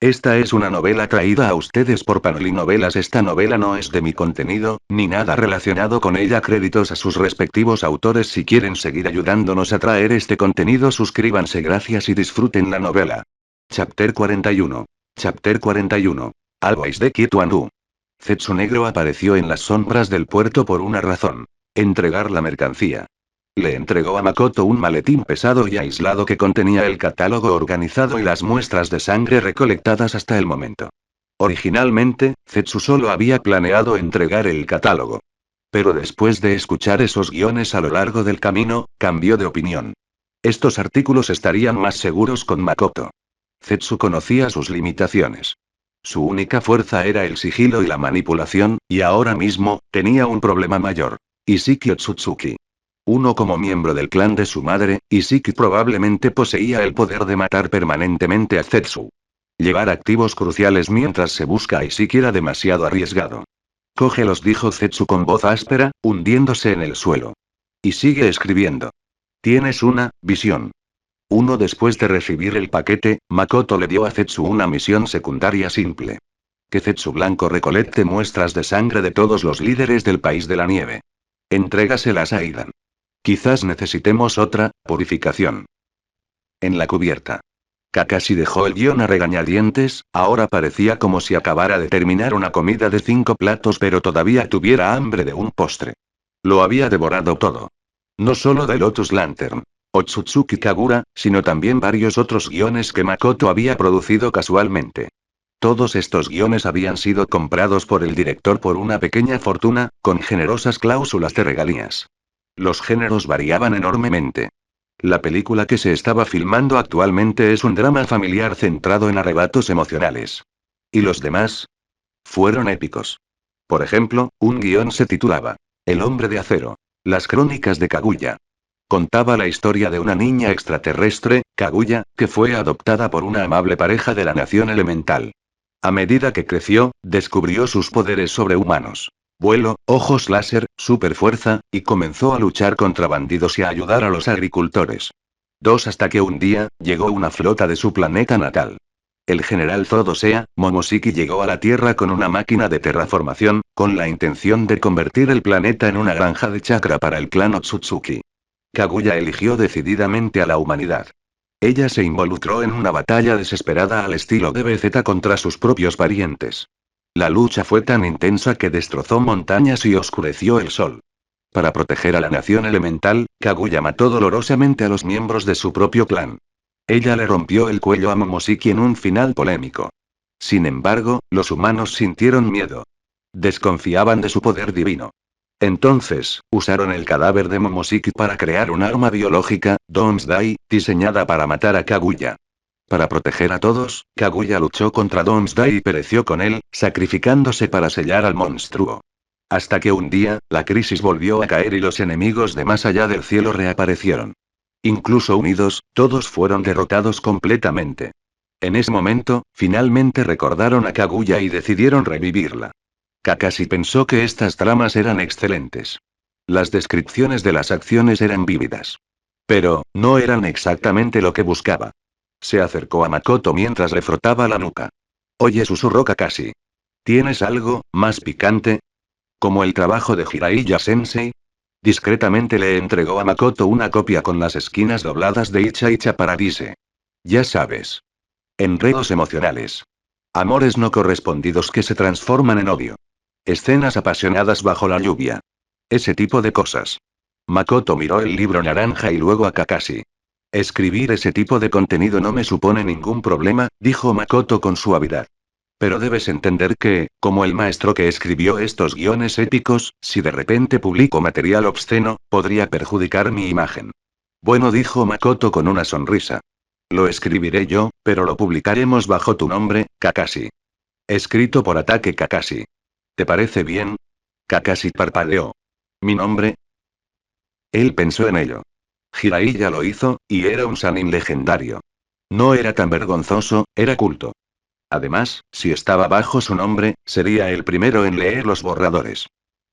Esta es una novela traída a ustedes por Panoli Novelas. Esta novela no es de mi contenido, ni nada relacionado con ella. Créditos a sus respectivos autores. Si quieren seguir ayudándonos a traer este contenido, suscríbanse. Gracias y disfruten la novela. Chapter 41. Chapter 41. Always de Kituanu. Zetsu Negro apareció en las sombras del puerto por una razón. Entregar la mercancía. Le entregó a Makoto un maletín pesado y aislado que contenía el catálogo organizado y las muestras de sangre recolectadas hasta el momento. Originalmente, Zetsu solo había planeado entregar el catálogo. Pero después de escuchar esos guiones a lo largo del camino, cambió de opinión. Estos artículos estarían más seguros con Makoto. Zetsu conocía sus limitaciones. Su única fuerza era el sigilo y la manipulación, y ahora mismo, tenía un problema mayor. Isiki Otsutsuki. Uno como miembro del clan de su madre, Isiki probablemente poseía el poder de matar permanentemente a Zetsu. Llevar activos cruciales mientras se busca a Isiki era demasiado arriesgado. Cógelos, dijo Zetsu con voz áspera, hundiéndose en el suelo. Y sigue escribiendo. Tienes una visión. Después de recibir el paquete, Makoto le dio a Zetsu una misión secundaria simple. Que Zetsu Blanco recolecte muestras de sangre de todos los líderes del país de la nieve. Entrégaselas a Aidan. Quizás necesitemos otra purificación. En la cubierta. Kakashi dejó el guión a regañadientes. Ahora parecía como si acabara de terminar una comida de 5 platos pero todavía tuviera hambre de un postre. Lo había devorado todo. No solo de Lotus Lantern, Otsutsuki Kagura, sino también varios otros guiones que Makoto había producido casualmente. Todos estos guiones habían sido comprados por el director por una pequeña fortuna, con generosas cláusulas de regalías. Los géneros variaban enormemente. La película que se estaba filmando actualmente es un drama familiar centrado en arrebatos emocionales. ¿Y los demás? Fueron épicos. Por ejemplo, un guión se titulaba El hombre de acero. Las crónicas de Kaguya. Contaba la historia de una niña extraterrestre, Kaguya, que fue adoptada por una amable pareja de la nación elemental. A medida que creció, descubrió sus poderes sobrehumanos. Vuelo, ojos láser, superfuerza, y comenzó a luchar contra bandidos y a ayudar a los agricultores. Hasta que un día, llegó una flota de su planeta natal. El general Zodosea, Momoshiki llegó a la Tierra con una máquina de terraformación, con la intención de convertir el planeta en una granja de chakra para el clan Otsutsuki. Kaguya eligió decididamente a la humanidad. Ella se involucró en una batalla desesperada al estilo de BZ contra sus propios parientes. La lucha fue tan intensa que destrozó montañas y oscureció el sol. Para proteger a la nación elemental, Kaguya mató dolorosamente a los miembros de su propio clan. Ella le rompió el cuello a Momoshiki en un final polémico. Sin embargo, los humanos sintieron miedo. Desconfiaban de su poder divino. Entonces, usaron el cadáver de Momoshiki para crear un arma biológica, Doomsday, diseñada para matar a Kaguya. Para proteger a todos, Kaguya luchó contra Doomsday y pereció con él, sacrificándose para sellar al monstruo. Hasta que un día, la crisis volvió a caer y los enemigos de más allá del cielo reaparecieron. Incluso unidos, todos fueron derrotados completamente. En ese momento, finalmente recordaron a Kaguya y decidieron revivirla. Kakashi pensó que estas tramas eran excelentes. Las descripciones de las acciones eran vívidas. Pero, no eran exactamente lo que buscaba. Se acercó a Makoto mientras le frotaba la nuca. Oye, susurró Kakashi. ¿Tienes algo más picante? ¿Como el trabajo de Jiraiya Sensei? Discretamente le entregó a Makoto una copia con las esquinas dobladas de Icha Icha Paradise. Ya sabes. Enredos emocionales. Amores no correspondidos que se transforman en odio. Escenas apasionadas bajo la lluvia. Ese tipo de cosas. Makoto miró el libro naranja y luego a Kakashi. Escribir ese tipo de contenido no me supone ningún problema, dijo Makoto con suavidad. Pero debes entender que, como el maestro que escribió estos guiones épicos, si de repente publico material obsceno, podría perjudicar mi imagen. Bueno, dijo Makoto con una sonrisa. Lo escribiré yo, pero lo publicaremos bajo tu nombre, Kakashi. Escrito por Ataque Kakashi. ¿Te parece bien? Kakashi parpadeó. ¿Mi nombre? Él pensó en ello. Jiraiya lo hizo, y era un Sannin legendario. No era tan vergonzoso, era culto. Además, si estaba bajo su nombre, sería el primero en leer los borradores.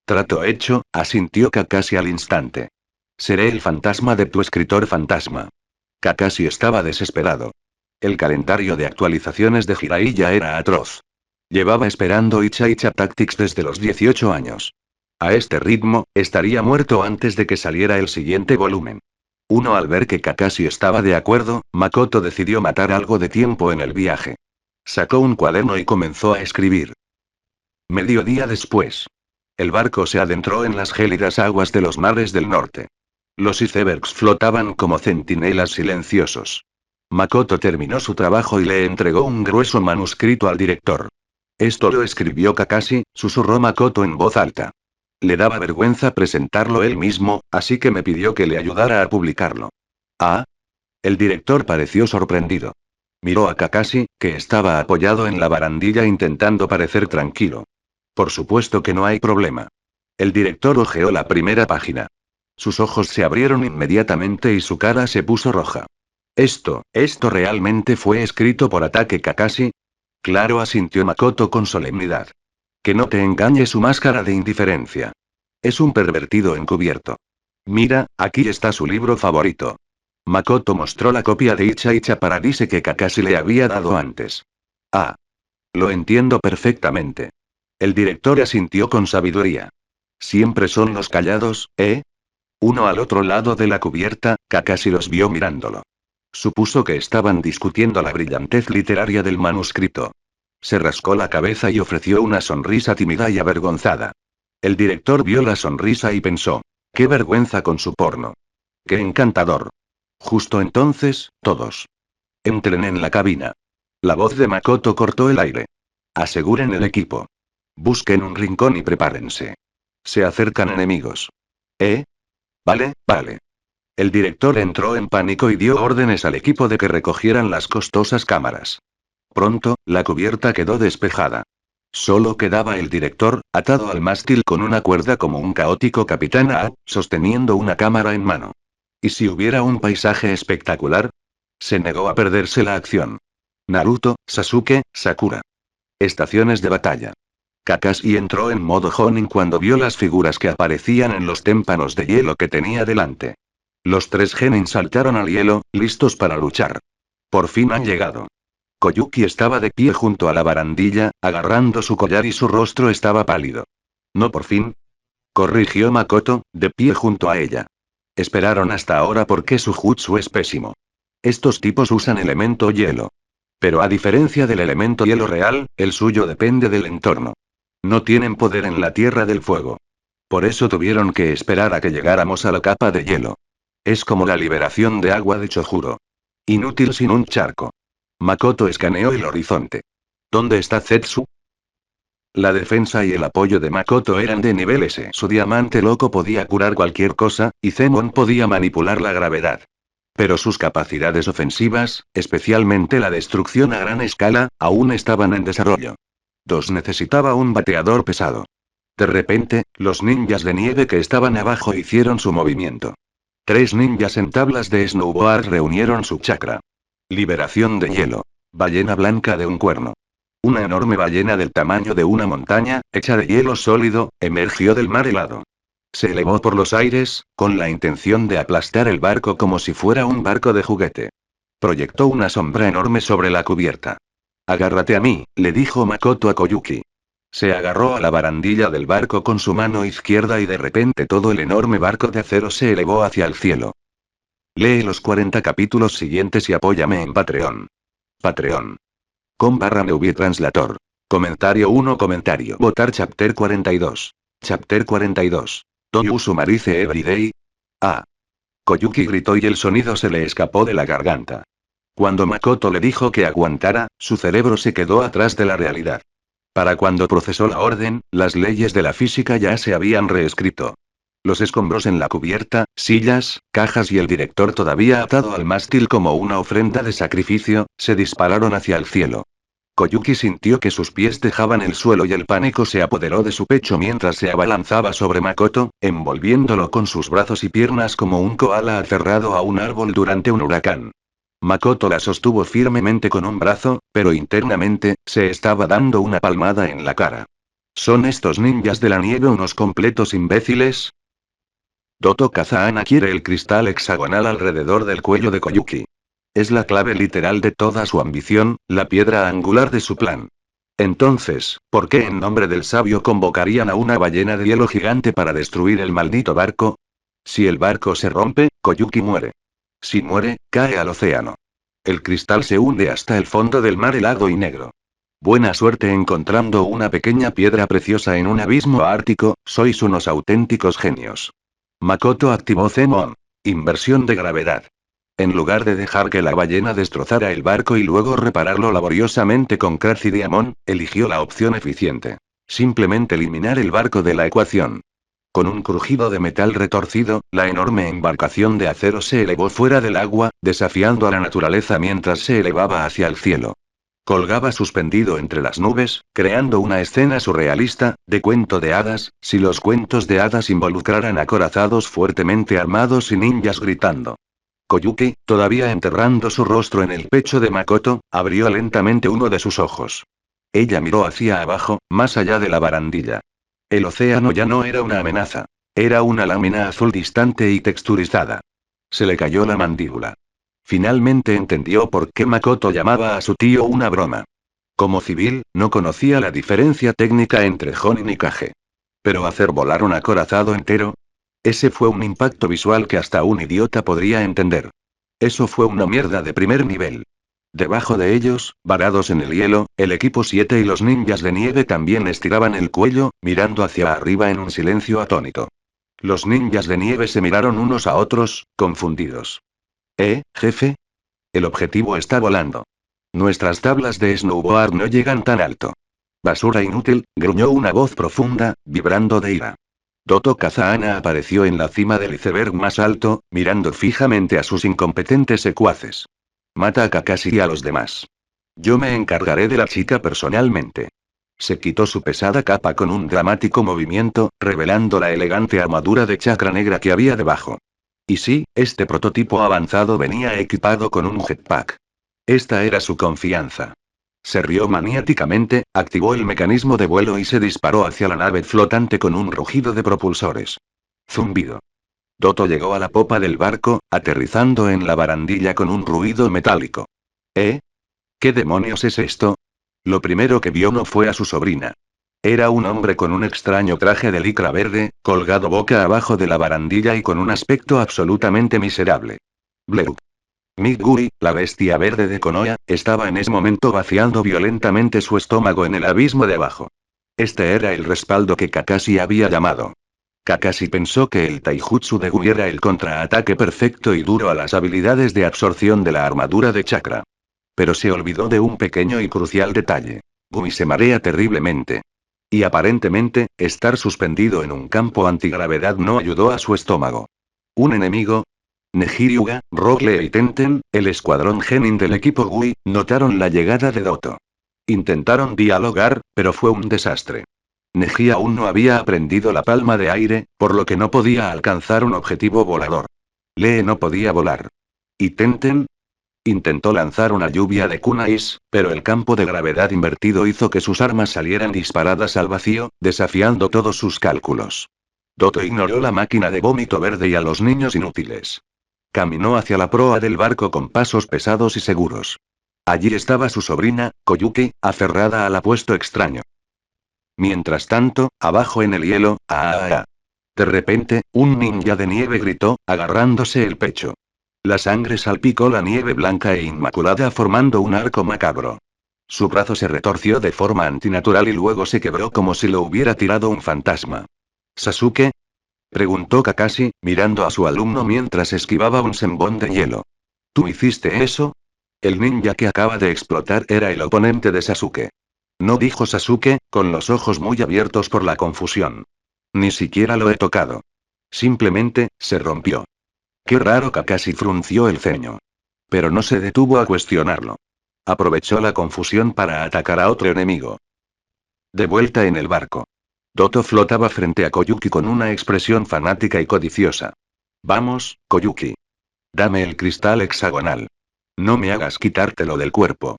Trato hecho, asintió Kakashi al instante. Seré el fantasma de tu escritor fantasma. Kakashi estaba desesperado. El calendario de actualizaciones de Jiraiya era atroz. Llevaba esperando Icha Icha Tactics desde los 18 años. A este ritmo, estaría muerto antes de que saliera el siguiente volumen. Al ver que Kakashi estaba de acuerdo, Makoto decidió matar algo de tiempo en el viaje. Sacó un cuaderno y comenzó a escribir. Mediodía después. El barco se adentró en las gélidas aguas de los mares del norte. Los icebergs flotaban como centinelas silenciosos. Makoto terminó su trabajo y le entregó un grueso manuscrito al director. Esto lo escribió Kakashi, susurró Makoto en voz alta. Le daba vergüenza presentarlo él mismo, así que me pidió que le ayudara a publicarlo. ¿Ah? El director pareció sorprendido. Miró a Kakashi, que estaba apoyado en la barandilla intentando parecer tranquilo. Por supuesto que no hay problema. El director hojeó la primera página. Sus ojos se abrieron inmediatamente y su cara se puso roja. ¿Esto realmente fue escrito por Ataque Kakashi? Claro, asintió Makoto con solemnidad. Que no te engañe su máscara de indiferencia. Es un pervertido encubierto. Mira, aquí está su libro favorito. Makoto mostró la copia de Icha Icha Paradise que Kakashi le había dado antes. Ah. Lo entiendo perfectamente. El director asintió con sabiduría. Siempre son los callados, ¿eh? Uno al otro lado de la cubierta, Kakashi los vio mirándolo. Supuso que estaban discutiendo la brillantez literaria del manuscrito. Se rascó la cabeza y ofreció una sonrisa tímida y avergonzada. El director vio la sonrisa y pensó, qué vergüenza con su porno. Qué encantador. Justo entonces, todos. Entren en la cabina. La voz de Makoto cortó el aire. Aseguren el equipo. Busquen un rincón y prepárense. Se acercan enemigos. ¿Eh? Vale. El director entró en pánico y dio órdenes al equipo de que recogieran las costosas cámaras. Pronto, la cubierta quedó despejada. Solo quedaba el director, atado al mástil con una cuerda como un caótico capitán A, sosteniendo una cámara en mano. ¿Y si hubiera un paisaje espectacular? Se negó a perderse la acción. Naruto, Sasuke, Sakura. Estaciones de batalla. Kakashi entró en modo Jonin cuando vio las figuras que aparecían en los témpanos de hielo que tenía delante. Los tres genin saltaron al hielo, listos para luchar. Por fin han llegado. Koyuki estaba de pie junto a la barandilla, agarrando su collar y su rostro estaba pálido. ¿No por fin? Corrigió Makoto, de pie junto a ella. Esperaron hasta ahora porque su jutsu es pésimo. Estos tipos usan elemento hielo. Pero a diferencia del elemento hielo real, el suyo depende del entorno. No tienen poder en la Tierra del Fuego. Por eso tuvieron que esperar a que llegáramos a la capa de hielo. Es como la liberación de agua de Chojuro. Inútil sin un charco. Makoto escaneó el horizonte. ¿Dónde está Zetsu? La defensa y el apoyo de Makoto eran de nivel S. Su diamante loco podía curar cualquier cosa, y Zemon podía manipular la gravedad. Pero sus capacidades ofensivas, especialmente la destrucción a gran escala, aún estaban en desarrollo. 2 necesitaba un bateador pesado. De repente, los ninjas de nieve que estaban abajo hicieron su movimiento. 3 ninjas en tablas de snowboard reunieron su chakra. Liberación de hielo. Ballena blanca de un cuerno. Una enorme ballena del tamaño de una montaña, hecha de hielo sólido, emergió del mar helado. Se elevó por los aires, con la intención de aplastar el barco como si fuera un barco de juguete. Proyectó una sombra enorme sobre la cubierta. Agárrate a mí, le dijo Makoto a Koyuki. Se agarró a la barandilla del barco con su mano izquierda y de repente todo el enorme barco de acero se elevó hacia el cielo. Lee los 40 capítulos siguientes y apóyame en Patreon. Patreon.com/Neuvi Translator. Comentario 1. Votar Chapter 42. Chapter 42. Don't you sumarize everyday? Ah. Koyuki gritó y el sonido se le escapó de la garganta. Cuando Makoto le dijo que aguantara, su cerebro se quedó atrás de la realidad. Para cuando procesó la orden, las leyes de la física ya se habían reescrito. Los escombros en la cubierta, sillas, cajas y el director todavía atado al mástil como una ofrenda de sacrificio, se dispararon hacia el cielo. Koyuki sintió que sus pies dejaban el suelo y el pánico se apoderó de su pecho mientras se abalanzaba sobre Makoto, envolviéndolo con sus brazos y piernas como un koala aferrado a un árbol durante un huracán. Makoto la sostuvo firmemente con un brazo, pero internamente, se estaba dando una palmada en la cara. ¿Son estos ninjas de la nieve unos completos imbéciles? Doto Kazahana quiere el cristal hexagonal alrededor del cuello de Koyuki. Es la clave literal de toda su ambición, la piedra angular de su plan. Entonces, ¿por qué en nombre del sabio convocarían a una ballena de hielo gigante para destruir el maldito barco? Si el barco se rompe, Koyuki muere. Si muere, cae al océano. El cristal se hunde hasta el fondo del mar helado y negro. Buena suerte encontrando una pequeña piedra preciosa en un abismo ártico, sois unos auténticos genios. Makoto activó Zemon. Inversión de gravedad. En lugar de dejar que la ballena destrozara el barco y luego repararlo laboriosamente con Crash y Diamond, eligió la opción eficiente. Simplemente eliminar el barco de la ecuación. Con un crujido de metal retorcido, la enorme embarcación de acero se elevó fuera del agua, desafiando a la naturaleza mientras se elevaba hacia el cielo. Colgaba suspendido entre las nubes, creando una escena surrealista, de cuento de hadas, si los cuentos de hadas involucraran acorazados fuertemente armados y ninjas gritando. Koyuki, todavía enterrando su rostro en el pecho de Makoto, abrió lentamente uno de sus ojos. Ella miró hacia abajo, más allá de la barandilla. El océano ya no era una amenaza. Era una lámina azul distante y texturizada. Se le cayó la mandíbula. Finalmente entendió por qué Makoto llamaba a su tío una broma. Como civil, no conocía la diferencia técnica entre Jonin y Kage. Pero hacer volar un acorazado entero. Ese fue un impacto visual que hasta un idiota podría entender. Eso fue una mierda de primer nivel. Debajo de ellos, varados en el hielo, el equipo 7 y los ninjas de nieve también estiraban el cuello, mirando hacia arriba en un silencio atónito. Los ninjas de nieve se miraron unos a otros, confundidos. Jefe? El objetivo está volando. Nuestras tablas de snowboard no llegan tan alto. Basura inútil, gruñó una voz profunda, vibrando de ira. Doto Kazahana apareció en la cima del iceberg más alto, mirando fijamente a sus incompetentes secuaces. Mata a Kakashi y a los demás. Yo me encargaré de la chica personalmente. Se quitó su pesada capa con un dramático movimiento, revelando la elegante armadura de chakra negra que había debajo. Y sí, este prototipo avanzado venía equipado con un jetpack. Esta era su confianza. Se rió maniáticamente, activó el mecanismo de vuelo y se disparó hacia la nave flotante con un rugido de propulsores. Zumbido. Doto llegó a la popa del barco, aterrizando en la barandilla con un ruido metálico. ¿Qué demonios es esto? Lo primero que vio no fue a su sobrina. Era un hombre con un extraño traje de licra verde, colgado boca abajo de la barandilla y con un aspecto absolutamente miserable. Bleuk. Miguri, la bestia verde de Konoha, estaba en ese momento vaciando violentamente su estómago en el abismo de abajo. Este era el respaldo que Kakashi había llamado. Kakashi pensó que el taijutsu de Gui era el contraataque perfecto y duro a las habilidades de absorción de la armadura de chakra. Pero se olvidó de un pequeño y crucial detalle. Gumi se marea terriblemente. Y aparentemente, estar suspendido en un campo antigravedad no ayudó a su estómago. ¿Un enemigo? Nejiryuga, Rogle y Tenten, el escuadrón genin del equipo Gui, notaron la llegada de Doto. Intentaron dialogar, pero fue un desastre. Neji aún no había aprendido la palma de aire, por lo que no podía alcanzar un objetivo volador. Lee no podía volar. ¿Y Tenten? Intentó lanzar una lluvia de kunais, pero el campo de gravedad invertido hizo que sus armas salieran disparadas al vacío, desafiando todos sus cálculos. Doto ignoró la máquina de vómito verde y a los niños inútiles. Caminó hacia la proa del barco con pasos pesados y seguros. Allí estaba su sobrina, Koyuki, aferrada al apuesto extraño. Mientras tanto, abajo en el hielo, De repente, un ninja de nieve gritó, agarrándose el pecho. La sangre salpicó la nieve blanca e inmaculada formando un arco macabro. Su brazo se retorció de forma antinatural y luego se quebró como si lo hubiera tirado un fantasma. ¿Sasuke? Preguntó Kakashi, mirando a su alumno mientras esquivaba un sembón de hielo. ¿Tú hiciste eso? El ninja que acaba de explotar era el oponente de Sasuke. No dijo Sasuke, con los ojos muy abiertos por la confusión. Ni siquiera lo he tocado. Simplemente, se rompió. Qué raro, Kakashi frunció el ceño. Pero no se detuvo a cuestionarlo. Aprovechó la confusión para atacar a otro enemigo. De vuelta en el barco. Doto flotaba frente a Koyuki con una expresión fanática y codiciosa. Vamos, Koyuki. Dame el cristal hexagonal. No me hagas quitártelo del cuerpo.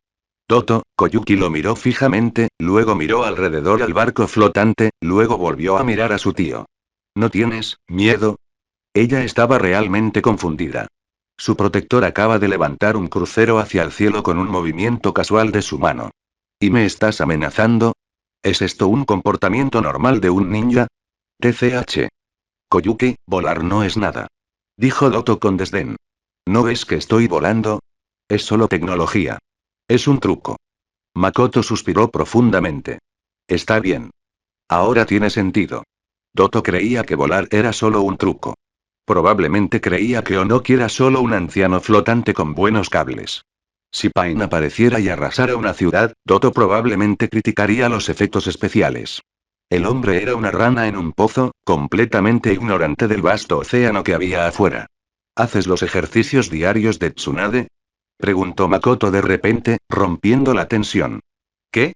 Koyuki lo miró fijamente, luego miró alrededor al barco flotante, luego volvió a mirar a su tío. ¿No tienes miedo? Ella estaba realmente confundida. Su protector acaba de levantar un crucero hacia el cielo con un movimiento casual de su mano. ¿Y me estás amenazando? ¿Es esto un comportamiento normal de un ninja? TCH. Koyuki, volar no es nada. Dijo Doto con desdén. ¿No ves que estoy volando? Es solo tecnología. Es un truco. Makoto suspiró profundamente. Está bien. Ahora tiene sentido. Doto creía que volar era solo un truco. Probablemente creía que Onoki era solo un anciano flotante con buenos cables. Si Pain apareciera y arrasara una ciudad, Doto probablemente criticaría los efectos especiales. El hombre era una rana en un pozo, completamente ignorante del vasto océano que había afuera. ¿Haces los ejercicios diarios de Tsunade? Preguntó Makoto de repente, rompiendo la tensión. ¿Qué?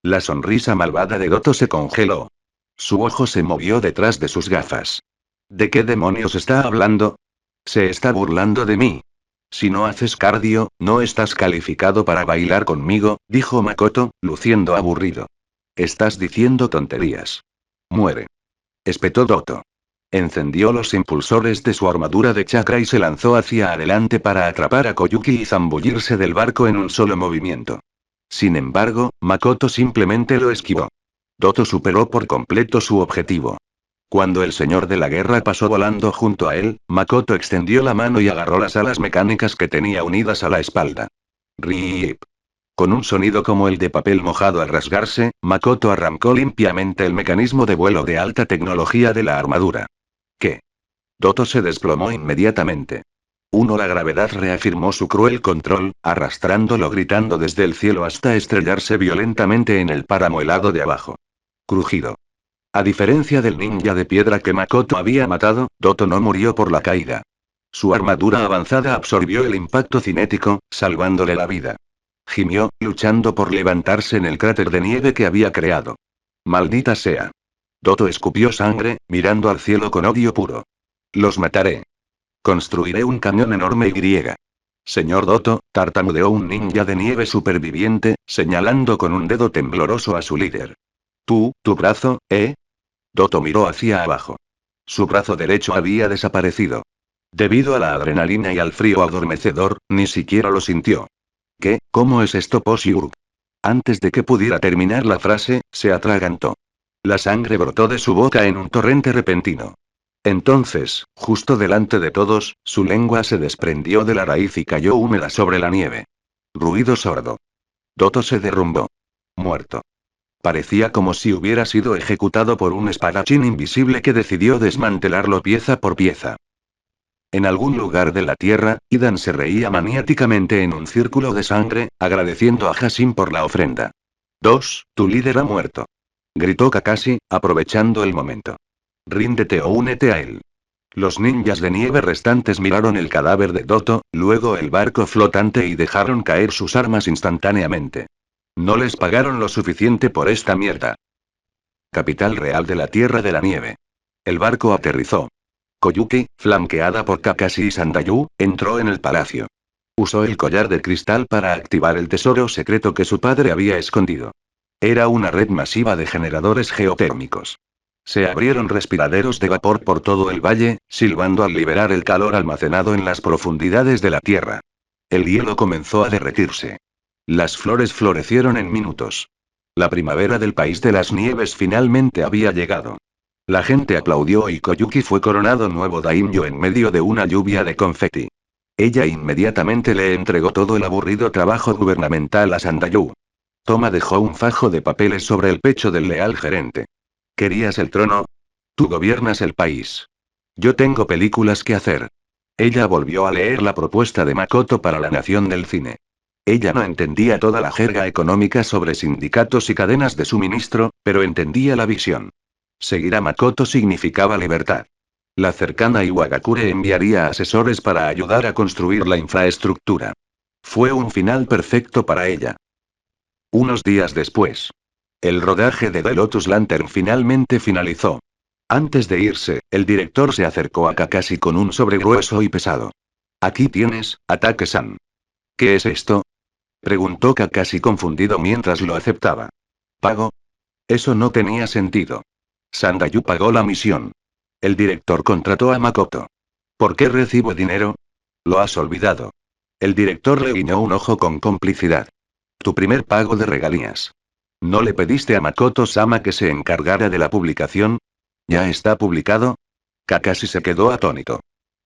La sonrisa malvada de Doto se congeló. Su ojo se movió detrás de sus gafas. ¿De qué demonios está hablando? Se está burlando de mí. Si no haces cardio, no estás calificado para bailar conmigo, dijo Makoto, luciendo aburrido. Estás diciendo tonterías. Muere. Espetó Doto. Encendió los impulsores de su armadura de chakra y se lanzó hacia adelante para atrapar a Koyuki y zambullirse del barco en un solo movimiento. Sin embargo, Makoto simplemente lo esquivó. Doto superó por completo su objetivo. Cuando el señor de la guerra pasó volando junto a él, Makoto extendió la mano y agarró las alas mecánicas que tenía unidas a la espalda. ¡Rip! Con un sonido como el de papel mojado al rasgarse, Makoto arrancó limpiamente el mecanismo de vuelo de alta tecnología de la armadura. ¿Qué? Doto se desplomó inmediatamente. La gravedad reafirmó su cruel control, arrastrándolo gritando desde el cielo hasta estrellarse violentamente en el páramo helado de abajo. Crujido. A diferencia del ninja de piedra que Makoto había matado, Doto no murió por la caída. Su armadura avanzada absorbió el impacto cinético, salvándole la vida. Gimió, luchando por levantarse en el cráter de nieve que había creado. Maldita sea. Doto escupió sangre, mirando al cielo con odio puro. Los mataré. Construiré un cañón enorme y. Señor Doto, tartamudeó un ninja de nieve superviviente, señalando con un dedo tembloroso a su líder. Tu brazo, ¿eh? Doto miró hacia abajo. Su brazo derecho había desaparecido. Debido a la adrenalina y al frío adormecedor, ni siquiera lo sintió. ¿Qué? ¿Cómo es esto posible? Antes de que pudiera terminar la frase, se atragantó. La sangre brotó de su boca en un torrente repentino. Entonces, justo delante de todos, su lengua se desprendió de la raíz y cayó húmeda sobre la nieve. Ruido sordo. Doto se derrumbó. Muerto. Parecía como si hubiera sido ejecutado por un espadachín invisible que decidió desmantelarlo pieza por pieza. En algún lugar de la tierra, Idan se reía maniáticamente en un círculo de sangre, agradeciendo a Hashin por la ofrenda. Tu líder ha muerto. Gritó Kakashi, aprovechando el momento. Ríndete o únete a él. Los ninjas de nieve restantes miraron el cadáver de Doto, luego el barco flotante y dejaron caer sus armas instantáneamente. No les pagaron lo suficiente por esta mierda. Capital real de la Tierra de la Nieve. El barco aterrizó. Koyuki, flanqueada por Kakashi y Sandayu, entró en el palacio. Usó el collar de cristal para activar el tesoro secreto que su padre había escondido. Era una red masiva de generadores geotérmicos. Se abrieron respiraderos de vapor por todo el valle, silbando al liberar el calor almacenado en las profundidades de la Tierra. El hielo comenzó a derretirse. Las flores florecieron en minutos. La primavera del país de las nieves finalmente había llegado. La gente aplaudió y Koyuki fue coronado nuevo daimyo en medio de una lluvia de confeti. Ella inmediatamente le entregó todo el aburrido trabajo gubernamental a Sandayu. Toma dejó un fajo de papeles sobre el pecho del leal gerente. ¿Querías el trono? Tú gobiernas el país. Yo tengo películas que hacer. Ella volvió a leer la propuesta de Makoto para la nación del cine. Ella no entendía toda la jerga económica sobre sindicatos y cadenas de suministro, pero entendía la visión. Seguir a Makoto significaba libertad. La cercana Iwagakure enviaría asesores para ayudar a construir la infraestructura. Fue un final perfecto para ella. Unos días después. El rodaje de The Lotus Lantern finalmente finalizó. Antes de irse, el director se acercó a Kakashi con un sobre grueso y pesado. Aquí tienes, Atake-san. ¿Qué es esto? Preguntó Kakashi confundido mientras lo aceptaba. ¿Pago? Eso no tenía sentido. Sandayu pagó la misión. El director contrató a Makoto. ¿Por qué recibo dinero? Lo has olvidado. El director le guiñó un ojo con complicidad. Tu primer pago de regalías. ¿No le pediste a Makoto-sama que se encargara de la publicación? ¿Ya está publicado? Kakashi se quedó atónito.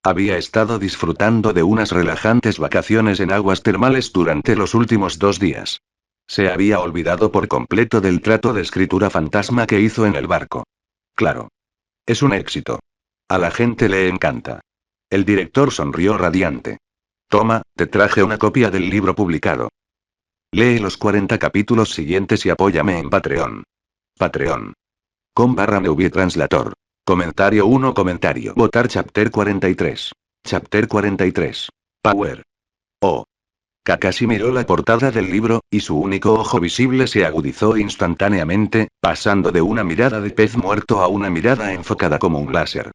Había estado disfrutando de unas relajantes vacaciones en aguas termales durante los últimos 2 días. Se había olvidado por completo del trato de escritura fantasma que hizo en el barco. Claro. Es un éxito. A la gente le encanta. El director sonrió radiante. Toma, te traje una copia del libro publicado. Lee los 40 capítulos siguientes y apóyame en Patreon. Patreon. Com/Movie Translator. Comentario 1. Comentario. Votar Chapter 43. Chapter 43. Power. Oh. Kakashi miró la portada del libro, y su único ojo visible se agudizó instantáneamente, pasando de una mirada de pez muerto a una mirada enfocada como un láser.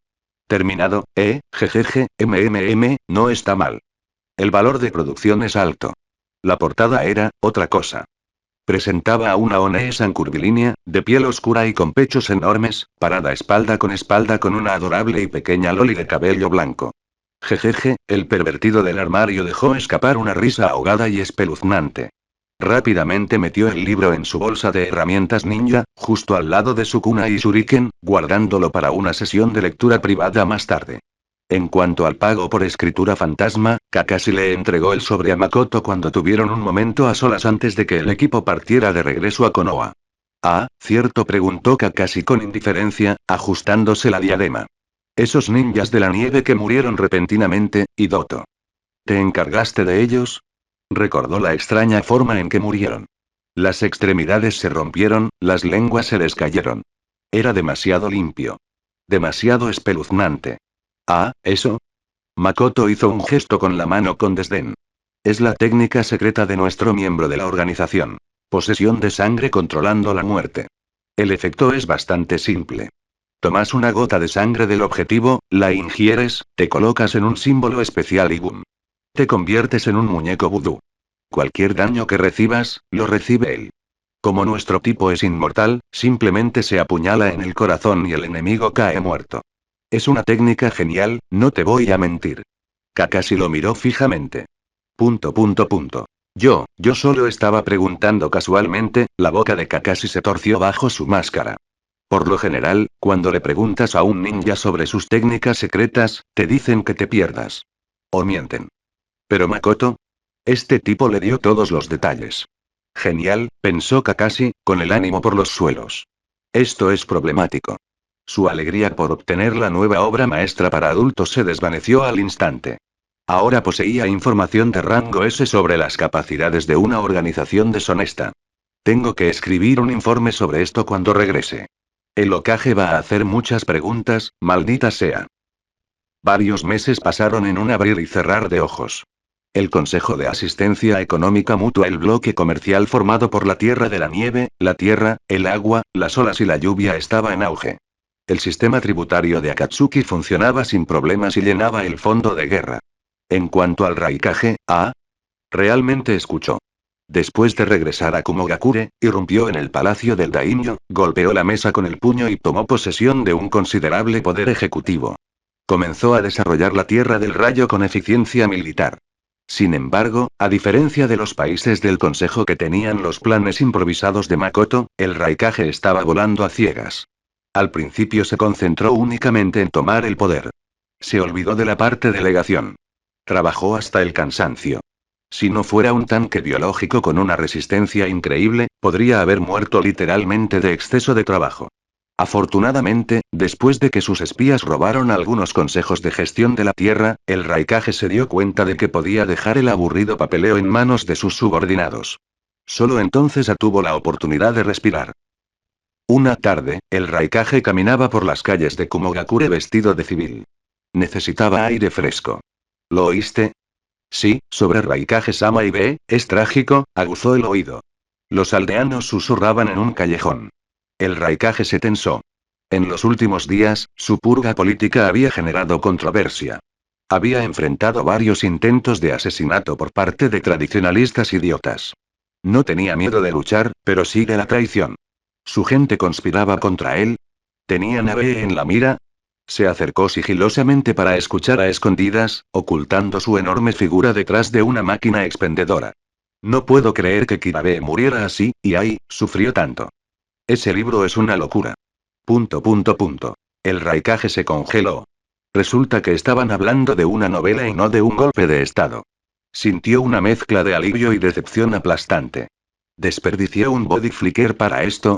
Terminado, jejeje, no está mal. El valor de producción es alto. La portada era, otra cosa. Presentaba a una One-san curvilínea, de piel oscura y con pechos enormes, parada espalda con una adorable y pequeña loli de cabello blanco. Jejeje, el pervertido del armario dejó escapar una risa ahogada y espeluznante. Rápidamente metió el libro en su bolsa de herramientas ninja, justo al lado de su kunai y shuriken, guardándolo para una sesión de lectura privada más tarde. En cuanto al pago por escritura fantasma, Kakashi le entregó el sobre a Makoto cuando tuvieron un momento a solas antes de que el equipo partiera de regreso a Konoha. Ah, cierto, preguntó Kakashi con indiferencia, ajustándose la diadema. Esos ninjas de la nieve que murieron repentinamente, Hidoto. ¿Te encargaste de ellos? Recordó la extraña forma en que murieron. Las extremidades se rompieron, las lenguas se les cayeron. Era demasiado limpio. Demasiado espeluznante. Ah, ¿eso? Makoto hizo un gesto con la mano con desdén. Es la técnica secreta de nuestro miembro de la organización. Posesión de sangre controlando la muerte. El efecto es bastante simple. Tomas una gota de sangre del objetivo, la ingieres, te colocas en un símbolo especial y boom. Te conviertes en un muñeco vudú. Cualquier daño que recibas, lo recibe él. Como nuestro tipo es inmortal, simplemente se apuñala en el corazón y el enemigo cae muerto. Es una técnica genial, no te voy a mentir. Kakashi lo miró fijamente. Yo solo estaba preguntando casualmente, la boca de Kakashi se torció bajo su máscara. Por lo general, cuando le preguntas a un ninja sobre sus técnicas secretas, te dicen que te pierdas. O mienten. Pero Makoto. Este tipo le dio todos los detalles. Genial, pensó Kakashi, con el ánimo por los suelos. Esto es problemático. Su alegría por obtener la nueva obra maestra para adultos se desvaneció al instante. Ahora poseía información de rango S sobre las capacidades de una organización deshonesta. Tengo que escribir un informe sobre esto cuando regrese. El Hokage va a hacer muchas preguntas, maldita sea. Varios meses pasaron en un abrir y cerrar de ojos. El Consejo de Asistencia Económica Mutua, el bloque comercial formado por la Tierra de la Nieve, la Tierra, el agua, las olas y la lluvia estaba en auge. El sistema tributario de Akatsuki funcionaba sin problemas y llenaba el fondo de guerra. En cuanto al Raikage, realmente escuchó. Después de regresar a Kumogakure, irrumpió en el palacio del daimyo, golpeó la mesa con el puño y tomó posesión de un considerable poder ejecutivo. Comenzó a desarrollar la Tierra del Rayo con eficiencia militar. Sin embargo, a diferencia de los países del Consejo que tenían los planes improvisados de Makoto, el Raikage estaba volando a ciegas. Al principio se concentró únicamente en tomar el poder. Se olvidó de la parte delegación. Trabajó hasta el cansancio. Si no fuera un tanque biológico con una resistencia increíble, podría haber muerto literalmente de exceso de trabajo. Afortunadamente, después de que sus espías robaron algunos consejos de gestión de la Tierra, el Raikage se dio cuenta de que podía dejar el aburrido papeleo en manos de sus subordinados. Solo entonces tuvo la oportunidad de respirar. Una tarde, el Raikage caminaba por las calles de Kumogakure vestido de civil. Necesitaba aire fresco. ¿Lo oíste? Sí, sobre Raikage-sama y B, es trágico, aguzó el oído. Los aldeanos susurraban en un callejón. El Raikage se tensó. En los últimos días, su purga política había generado controversia. Había enfrentado varios intentos de asesinato por parte de tradicionalistas idiotas. No tenía miedo de luchar, pero sí de la traición. ¿Su gente conspiraba contra él? ¿Tenían a B en la mira? Se acercó sigilosamente para escuchar a escondidas, ocultando su enorme figura detrás de una máquina expendedora. No puedo creer que Kirabe muriera así, y ay, sufrió tanto. Ese libro es una locura. Punto punto punto. El Raikage se congeló. Resulta que estaban hablando de una novela y no de un golpe de estado. Sintió una mezcla de alivio y decepción aplastante. ¿Desperdicié un body flicker para esto?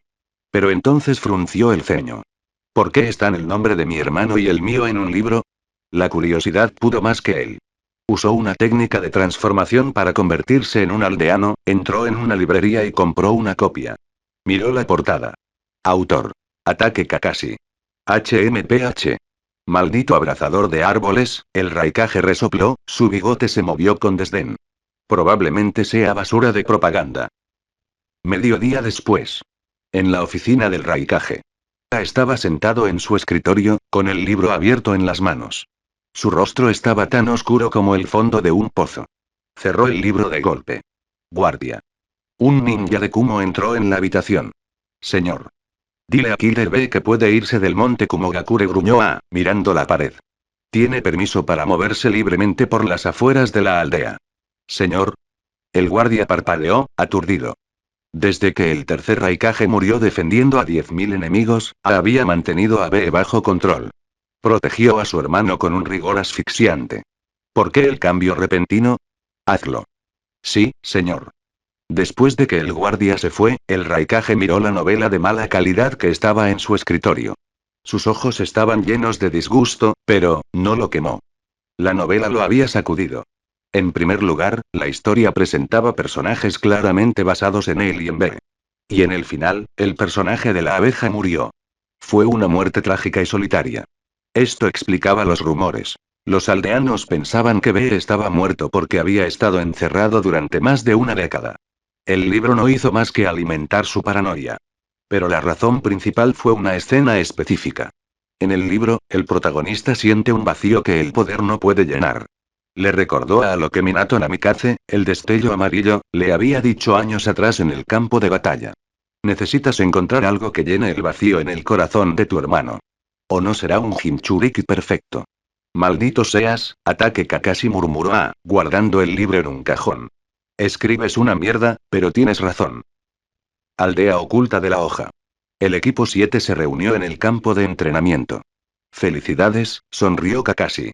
Pero entonces frunció el ceño. ¿Por qué están el nombre de mi hermano y el mío en un libro? La curiosidad pudo más que él. Usó una técnica de transformación para convertirse en un aldeano, entró en una librería y compró una copia. Miró la portada. Autor. Ataque Kakashi. HMPH. Maldito abrazador de árboles, el Raikage resopló, su bigote se movió con desdén. Probablemente sea basura de propaganda. Mediodía después. En la oficina del Raikage. Estaba sentado en su escritorio, con el libro abierto en las manos. Su rostro estaba tan oscuro como el fondo de un pozo. Cerró el libro de golpe. Guardia. Un ninja de Kumo entró en la habitación. Señor. Dile a Killer B que puede irse del monte Kumogakure, gruñó mirando la pared. Tiene permiso para moverse libremente por las afueras de la aldea. Señor. El guardia parpadeó, aturdido. Desde que el tercer Raikage murió defendiendo a 10.000 enemigos, había mantenido a B bajo control. Protegió a su hermano con un rigor asfixiante. ¿Por qué el cambio repentino? Hazlo. Sí, señor. Después de que el guardia se fue, el Raikage miró la novela de mala calidad que estaba en su escritorio. Sus ojos estaban llenos de disgusto, pero, no lo quemó. La novela lo había sacudido. En primer lugar, la historia presentaba personajes claramente basados en él y en B. Y en el final, el personaje de la abeja murió. Fue una muerte trágica y solitaria. Esto explicaba los rumores. Los aldeanos pensaban que B estaba muerto porque había estado encerrado durante más de una década. El libro no hizo más que alimentar su paranoia. Pero la razón principal fue una escena específica. En el libro, el protagonista siente un vacío que el poder no puede llenar. Le recordó a lo que Minato Namikaze, el destello amarillo, le había dicho años atrás en el campo de batalla. Necesitas encontrar algo que llene el vacío en el corazón de tu hermano. O no será un Jinchuriki perfecto. Maldito seas, Ataque Kakashi, murmuró guardando el libro en un cajón. Escribes una mierda, pero tienes razón. Aldea oculta de la hoja. El equipo 7 se reunió en el campo de entrenamiento. Felicidades, sonrió Kakashi.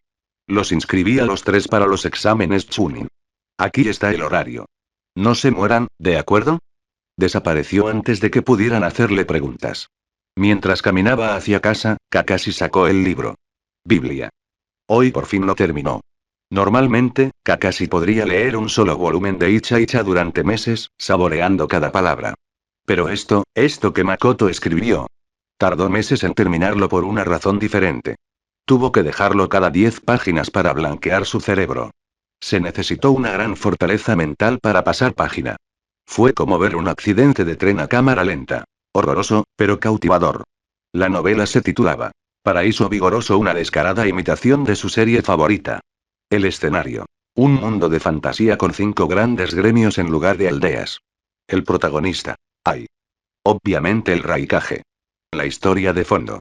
Los inscribí a los 3 para los exámenes Chunin. Aquí está el horario. No se mueran, ¿de acuerdo? Desapareció antes de que pudieran hacerle preguntas. Mientras caminaba hacia casa, Kakashi sacó el libro. Biblia. Hoy por fin lo terminó. Normalmente, Kakashi podría leer un solo volumen de Icha Icha durante meses, saboreando cada palabra. Pero esto que Makoto escribió. Tardó meses en terminarlo por una razón diferente. Tuvo que dejarlo cada 10 páginas para blanquear su cerebro. Se necesitó una gran fortaleza mental para pasar página. Fue como ver un accidente de tren a cámara lenta. Horroroso, pero cautivador. La novela se titulaba Paraíso Vigoroso, una descarada imitación de su serie favorita. El escenario. Un mundo de fantasía con 5 grandes gremios en lugar de aldeas. El protagonista. Ai. Obviamente el Raikage. La historia de fondo.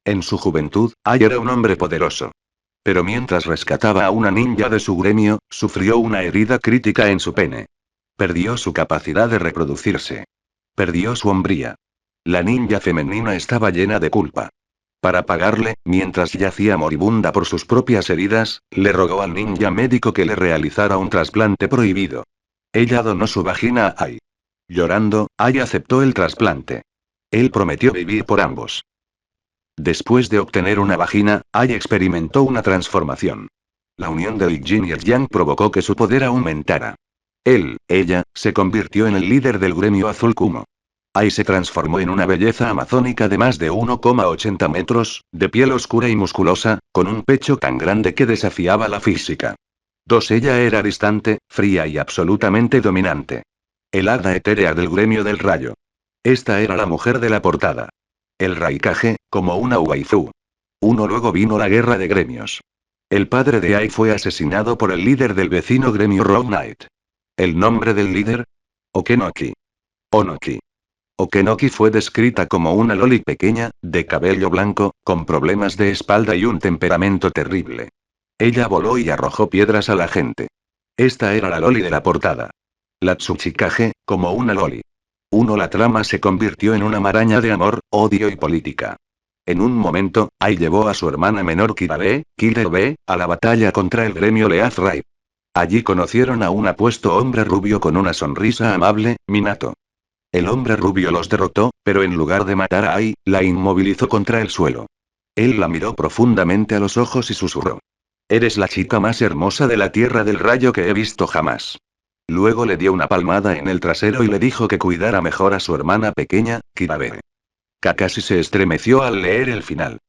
En su juventud, Ai era un hombre poderoso. Pero mientras rescataba a una ninja de su gremio, sufrió una herida crítica en su pene. Perdió su capacidad de reproducirse. Perdió su hombría. La ninja femenina estaba llena de culpa. Para pagarle, mientras yacía moribunda por sus propias heridas, le rogó al ninja médico que le realizara un trasplante prohibido. Ella donó su vagina a Ai. Llorando, Ai aceptó el trasplante. Él prometió vivir por ambos. Después de obtener una vagina, Ai experimentó una transformación. La unión del yin y el yang provocó que su poder aumentara. Ella, se convirtió en el líder del gremio azul Kumo. Ai se transformó en una belleza amazónica de más de 1,80 metros, de piel oscura y musculosa, con un pecho tan grande que desafiaba la física. Ella era distante, fría y absolutamente dominante. El hada etérea del gremio del rayo. Esta era la mujer de la portada. El Raikage, como una waifu. Luego vino la guerra de gremios. El padre de Ai fue asesinado por el líder del vecino gremio Rock Knight. ¿El nombre del líder? Okenoki. Onoki. Okenoki fue descrita como una loli pequeña, de cabello blanco, con problemas de espalda y un temperamento terrible. Ella voló y arrojó piedras a la gente. Esta era la loli de la portada. La Tsuchikage, como una loli. La trama se convirtió en una maraña de amor, odio y política. En un momento, Ai llevó a su hermana menor Killer B, a la batalla contra el gremio Leaf Rai. Allí conocieron a un apuesto hombre rubio con una sonrisa amable, Minato. El hombre rubio los derrotó, pero en lugar de matar a Ai, la inmovilizó contra el suelo. Él la miró profundamente a los ojos y susurró. Eres la chica más hermosa de la Tierra del Rayo que he visto jamás. Luego le dio una palmada en el trasero y le dijo que cuidara mejor a su hermana pequeña, Kirabe. Kakashi se estremeció al leer el final.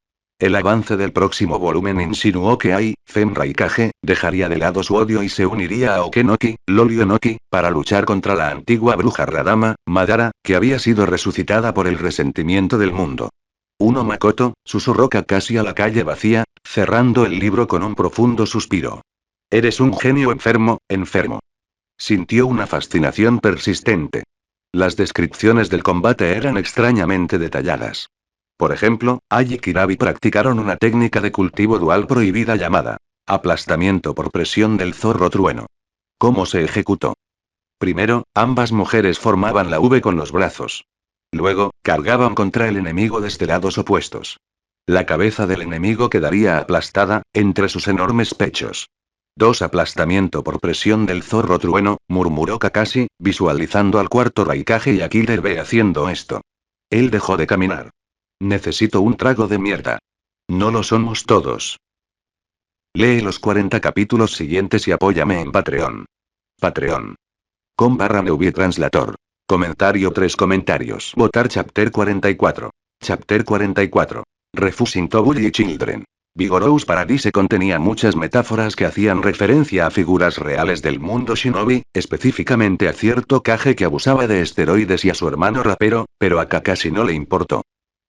El avance del próximo volumen insinuó que Ai, Raikage, dejaría de lado su odio y se uniría a Okenoki, Lolionoki, para luchar contra la antigua bruja Radama, Madara, que había sido resucitada por el resentimiento del mundo. Makoto, susurró Kakashi a la calle vacía, cerrando el libro con un profundo suspiro. Eres un genio enfermo, enfermo. Sintió una fascinación persistente. Las descripciones del combate eran extrañamente detalladas. Por ejemplo, Ai y Kirabi practicaron una técnica de cultivo dual prohibida llamada aplastamiento por presión del zorro trueno. ¿Cómo se ejecutó? Primero, ambas mujeres formaban la V con los brazos. Luego, cargaban contra el enemigo desde lados opuestos. La cabeza del enemigo quedaría aplastada, entre sus enormes pechos. Aplastamiento por presión del zorro trueno, murmuró Kakashi, visualizando al cuarto Raikage y a Killer B haciendo esto. Él dejó de caminar. Necesito un trago de mierda. No lo somos todos. Lee los 40 capítulos siguientes y apóyame en Patreon. Patreon.com/neuvietranslatор. Comentario 3 comentarios. Votar Chapter 44. Chapter 44. Refusing to bully children. Vigorous Paradise contenía muchas metáforas que hacían referencia a figuras reales del mundo shinobi, específicamente a cierto Kage que abusaba de esteroides y a su hermano rapero, pero a Kakashi no le importó.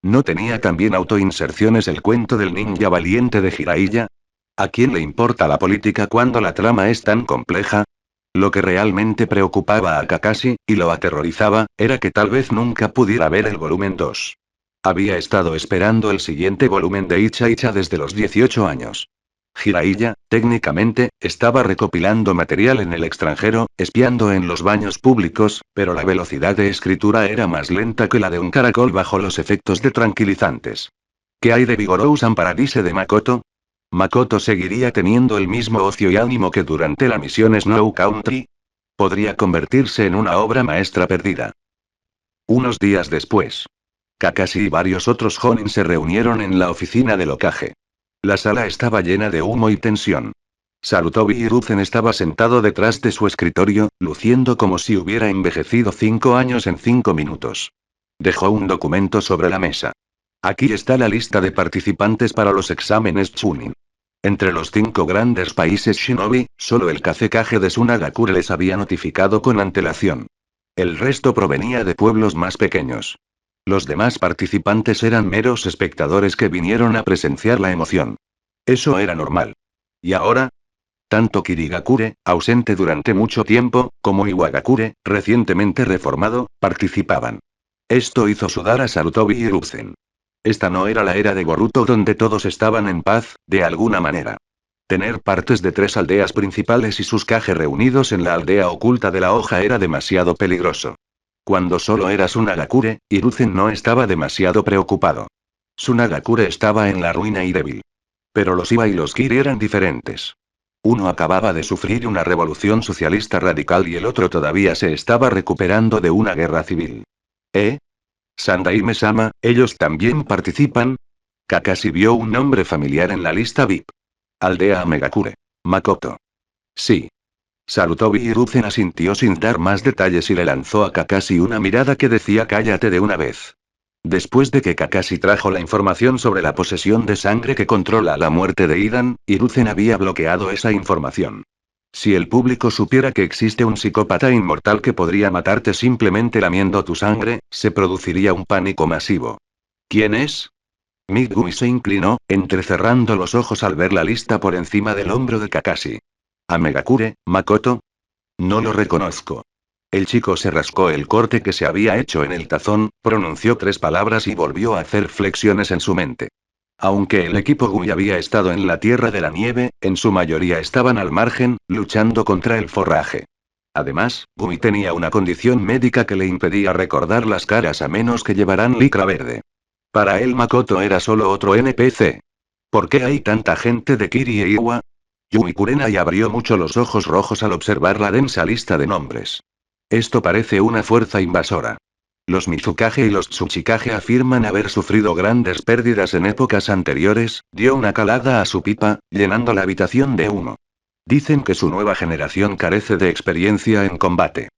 ¿No tenía también autoinserciones el cuento del ninja valiente de Jiraiya? ¿A quién le importa la política cuando la trama es tan compleja? Lo que realmente preocupaba a Kakashi, y lo aterrorizaba, era que tal vez nunca pudiera ver el volumen 2. Había estado esperando el siguiente volumen de Icha Icha desde los 18 años. Jiraiya, técnicamente, estaba recopilando material en el extranjero, espiando en los baños públicos, pero la velocidad de escritura era más lenta que la de un caracol bajo los efectos de tranquilizantes. ¿Qué hay de Vigorous Paradise de Makoto? ¿Makoto seguiría teniendo el mismo ocio y ánimo que durante la misión Snow Country? Podría convertirse en una obra maestra perdida. Unos días después, Kakashi y varios otros Jonin se reunieron en la oficina del Hokage. La sala estaba llena de humo y tensión. Sarutobi Hiruzen estaba sentado detrás de su escritorio, luciendo como si hubiera envejecido 5 años en 5 minutos. Dejó un documento sobre la mesa. Aquí está la lista de participantes para los exámenes Chunin. Entre los 5 grandes países shinobi, solo el Kazekage de Sunagakure les había notificado con antelación. El resto provenía de pueblos más pequeños. Los demás participantes eran meros espectadores que vinieron a presenciar la emoción. Eso era normal. ¿Y ahora? Tanto Kirigakure, ausente durante mucho tiempo, como Iwagakure, recientemente reformado, participaban. Esto hizo sudar a Sarutobi Hiruzen. Esta no era la era de Boruto donde todos estaban en paz, de alguna manera. Tener partes de 3 aldeas principales y sus Kage reunidos en la aldea oculta de la hoja era demasiado peligroso. Cuando solo era Sunagakure, Hiruzen no estaba demasiado preocupado. Sunagakure estaba en la ruina y débil. Pero los Iba y los Kiri eran diferentes. Uno acababa de sufrir una revolución socialista radical y el otro todavía se estaba recuperando de una guerra civil. Sandaime-sama, ¿ellos también participan? Kakashi vio un nombre familiar en la lista VIP. Aldea Megakure. Makoto. Sí. Sarutobi Hiruzen asintió sin dar más detalles y le lanzó a Kakashi una mirada que decía cállate de una vez. Después de que Kakashi trajo la información sobre la posesión de sangre que controla la muerte de Idan, Hiruzen había bloqueado esa información. Si el público supiera que existe un psicópata inmortal que podría matarte simplemente lamiendo tu sangre, se produciría un pánico masivo. ¿Quién es? Megumi se inclinó, entrecerrando los ojos al ver la lista por encima del hombro de Kakashi. ¿A Megakure, Makoto? No lo reconozco. El chico se rascó el corte que se había hecho en el tazón, pronunció 3 palabras y volvió a hacer flexiones en su mente. Aunque el equipo Gui había estado en la Tierra de la Nieve, en su mayoría estaban al margen, luchando contra el forraje. Además, Gui tenía una condición médica que le impedía recordar las caras a menos que llevaran licra verde. Para él Makoto era solo otro NPC. ¿Por qué hay tanta gente de Kiri e Iwa? Yumi Kurenai abrió mucho los ojos rojos al observar la densa lista de nombres. Esto parece una fuerza invasora. Los Mizukage y los Tsuchikage afirman haber sufrido grandes pérdidas en épocas anteriores, dio una calada a su pipa, llenando la habitación de humo. Dicen que su nueva generación carece de experiencia en combate.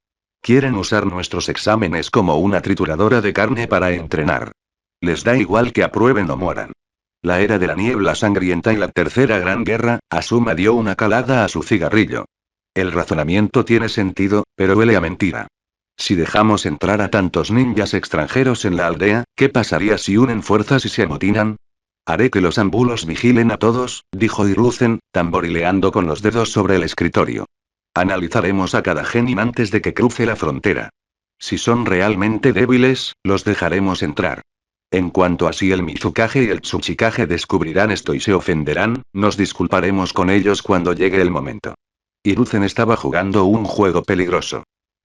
Quieren usar nuestros exámenes como una trituradora de carne para entrenar. Les da igual que aprueben o mueran. La era de la niebla sangrienta y la tercera gran guerra, Asuma dio una calada a su cigarrillo. El razonamiento tiene sentido, pero huele a mentira. Si dejamos entrar a tantos ninjas extranjeros en la aldea, ¿qué pasaría si unen fuerzas y se amotinan? Haré que los ambulos vigilen a todos, dijo Hiruzen, tamborileando con los dedos sobre el escritorio. Analizaremos a cada genin antes de que cruce la frontera. Si son realmente débiles, los dejaremos entrar. En cuanto a si el Mizukage y el Tsuchikage descubrirán esto y se ofenderán, nos disculparemos con ellos cuando llegue el momento. Hiruzen estaba jugando un juego peligroso.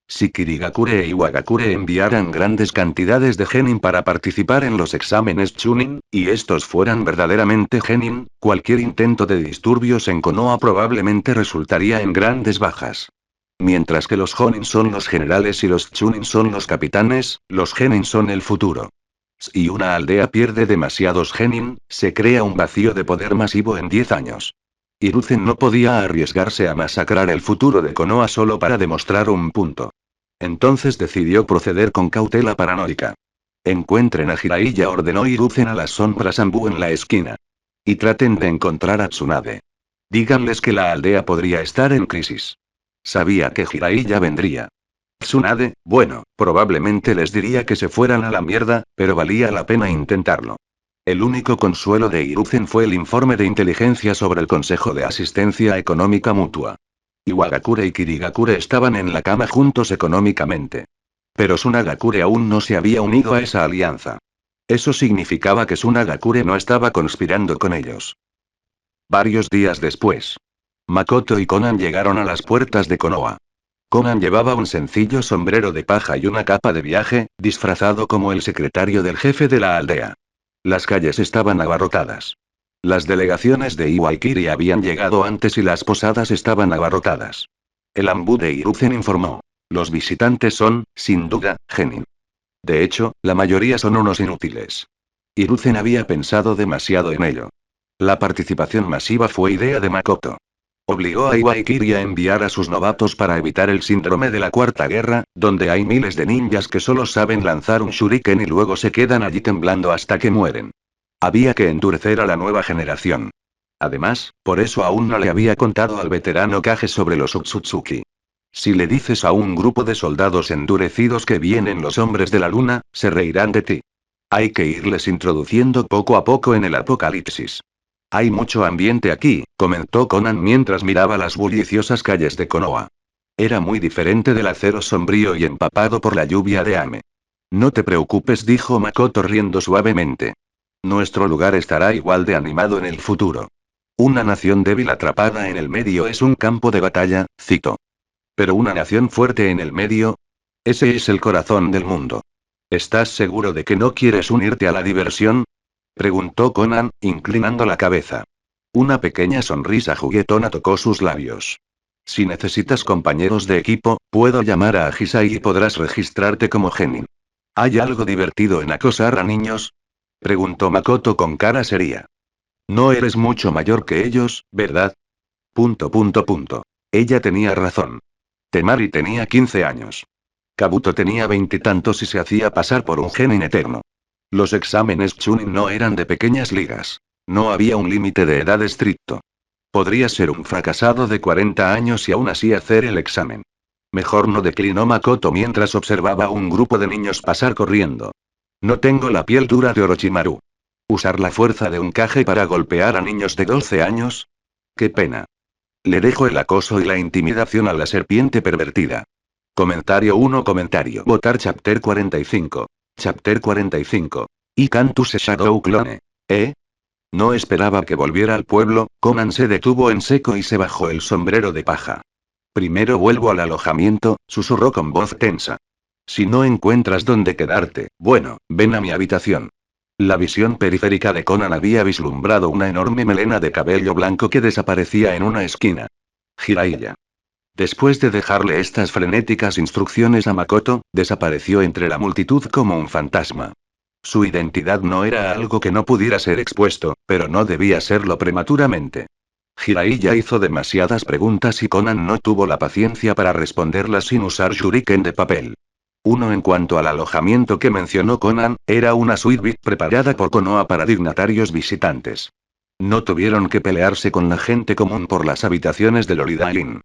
Si Kirigakure e Iwagakure enviaran grandes cantidades de genin para participar en los exámenes Chunin, y estos fueran verdaderamente genin, cualquier intento de disturbios en Konoha probablemente resultaría en grandes bajas. Mientras que los Jonin son los generales y los Chunin son los capitanes, los genin son el futuro. Si una aldea pierde demasiados genin, se crea un vacío de poder masivo en 10 años. Hiruzen no podía arriesgarse a masacrar el futuro de Konoha solo para demostrar un punto. Entonces decidió proceder con cautela paranoica. Encuentren a Jiraiya, ordenó Hiruzen a las sombras Ambu en la esquina. Y traten de encontrar a Tsunade. Díganles que la aldea podría estar en crisis. Sabía que Jiraiya vendría. Tsunade, bueno, probablemente les diría que se fueran a la mierda, pero valía la pena intentarlo. El único consuelo de Hiruzen fue el informe de inteligencia sobre el Consejo de Asistencia Económica Mutua. Iwagakure y Kirigakure estaban en la cama juntos económicamente. Pero Tsunagakure aún no se había unido a esa alianza. Eso significaba que Tsunagakure no estaba conspirando con ellos. Varios días después, Makoto y Conan llegaron a las puertas de Konoha. Conan llevaba un sencillo sombrero de paja y una capa de viaje, disfrazado como el secretario del jefe de la aldea. Las calles estaban abarrotadas. Las delegaciones de Iwa y Kiri habían llegado antes y las posadas estaban abarrotadas. El Ambu de Hiruzen informó. Los visitantes son, sin duda, genin. De hecho, la mayoría son unos inútiles. Hiruzen había pensado demasiado en ello. La participación masiva fue idea de Makoto. Obligó a Iwa y Kiri a enviar a sus novatos para evitar el síndrome de la Cuarta Guerra, donde hay miles de ninjas que solo saben lanzar un shuriken y luego se quedan allí temblando hasta que mueren. Había que endurecer a la nueva generación. Además, por eso aún no le había contado al veterano Kage sobre los Otsutsuki. Si le dices a un grupo de soldados endurecidos que vienen los hombres de la luna, se reirán de ti. Hay que irles introduciendo poco a poco en el apocalipsis. Hay mucho ambiente aquí, comentó Conan mientras miraba las bulliciosas calles de Konoha. Era muy diferente del acero sombrío y empapado por la lluvia de Ame. No te preocupes, dijo Makoto riendo suavemente. Nuestro lugar estará igual de animado en el futuro. Una nación débil atrapada en el medio es un campo de batalla, cito. Pero una nación fuerte en el medio, ese es el corazón del mundo. ¿Estás seguro de que no quieres unirte a la diversión? Preguntó Conan, inclinando la cabeza. Una pequeña sonrisa juguetona tocó sus labios. Si necesitas compañeros de equipo, puedo llamar a Agisai y podrás registrarte como genin. ¿Hay algo divertido en acosar a niños? Preguntó Makoto con cara seria. No eres mucho mayor que ellos, ¿verdad? Ella tenía razón. Temari tenía 15 años. Kabuto tenía 20 y tantos y se hacía pasar por un genin eterno. Los exámenes Chunin no eran de pequeñas ligas. No había un límite de edad estricto. Podría ser un fracasado de 40 años y aún así hacer el examen. Mejor no, declinó Makoto mientras observaba a un grupo de niños pasar corriendo. No tengo la piel dura de Orochimaru. ¿Usar la fuerza de un Kage para golpear a niños de 12 años? ¡Qué pena! Le dejo el acoso y la intimidación a la serpiente pervertida. Comentario 1. Comentario. Votar Chapter 45. Chapter 45. Y Cantus Shadow Clone. No esperaba que volviera al pueblo. Conan se detuvo en seco y se bajó el sombrero de paja. Primero vuelvo al alojamiento, susurró con voz tensa. Si no encuentras dónde quedarte, bueno, ven a mi habitación. La visión periférica de Conan había vislumbrado una enorme melena de cabello blanco que desaparecía en una esquina. Jiraiya. Después de dejarle estas frenéticas instrucciones a Makoto, desapareció entre la multitud como un fantasma. Su identidad no era algo que no pudiera ser expuesto, pero no debía serlo prematuramente. Jiraiya hizo demasiadas preguntas y Conan no tuvo la paciencia para responderlas sin usar shuriken de papel. Uno. En cuanto al alojamiento que mencionó Conan, era una suite VIP preparada por Konoha para dignatarios visitantes. No tuvieron que pelearse con la gente común por las habitaciones del Holiday Inn.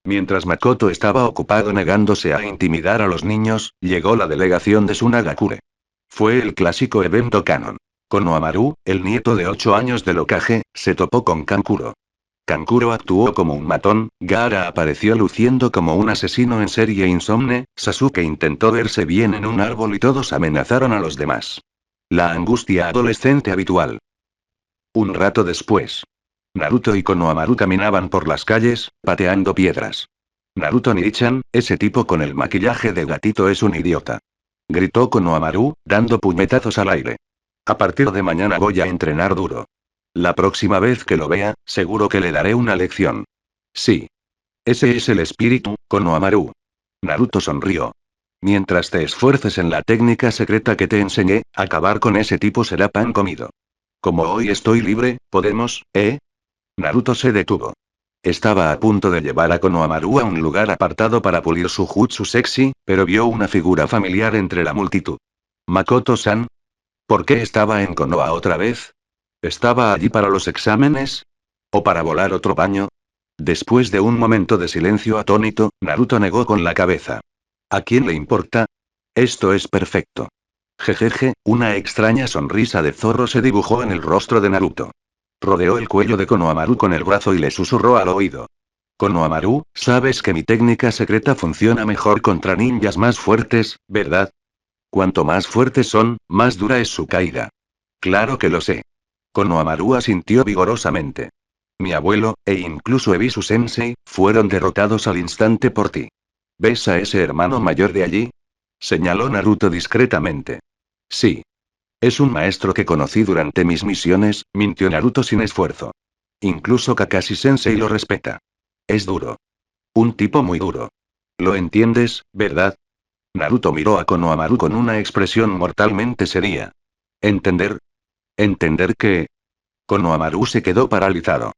Mientras Makoto estaba ocupado negándose a intimidar a los niños, llegó la delegación de Sunagakure. Fue el clásico evento canon. Konohamaru, el nieto de 8 años del Hokage, se topó con Kankuro. Kankuro actuó como un matón, Gaara apareció luciendo como un asesino en serie insomne, Sasuke intentó verse bien en un árbol y todos amenazaron a los demás. La angustia adolescente habitual. Un rato después. Naruto y Konohamaru caminaban por las calles, pateando piedras. Naruto Niri-chan, ese tipo con el maquillaje de gatito es un idiota. Gritó Konohamaru, dando puñetazos al aire. A partir de mañana voy a entrenar duro. La próxima vez que lo vea, seguro que le daré una lección. Sí. Ese es el espíritu, Konohamaru. Naruto sonrió. Mientras te esfuerces en la técnica secreta que te enseñé, acabar con ese tipo será pan comido. Como hoy estoy libre, ¿podemos, Naruto se detuvo. Estaba a punto de llevar a Konohamaru a un lugar apartado para pulir su jutsu sexy, pero vio una figura familiar entre la multitud. Makoto-san. ¿Por qué estaba en Konoha otra vez? ¿Estaba allí para los exámenes? ¿O para volar otro baño? Después de un momento de silencio atónito, Naruto negó con la cabeza. ¿A quién le importa? Esto es perfecto. Jejeje, una extraña sonrisa de zorro se dibujó en el rostro de Naruto. Rodeó el cuello de Konohamaru con el brazo y le susurró al oído. Konohamaru, sabes que mi técnica secreta funciona mejor contra ninjas más fuertes, ¿verdad? Cuanto más fuertes son, más dura es su caída. Claro que lo sé. Konohamaru asintió vigorosamente. Mi abuelo, e incluso Ebisu-sensei, fueron derrotados al instante por ti. ¿Ves a ese hermano mayor de allí? Señaló Naruto discretamente. Sí. Es un maestro que conocí durante mis misiones, mintió Naruto sin esfuerzo. Incluso Kakashi-sensei lo respeta. Es duro. Un tipo muy duro. ¿Lo entiendes, verdad? Naruto miró a Konohamaru con una expresión mortalmente seria. ¿Entender? ¿Entender qué? Konohamaru se quedó paralizado.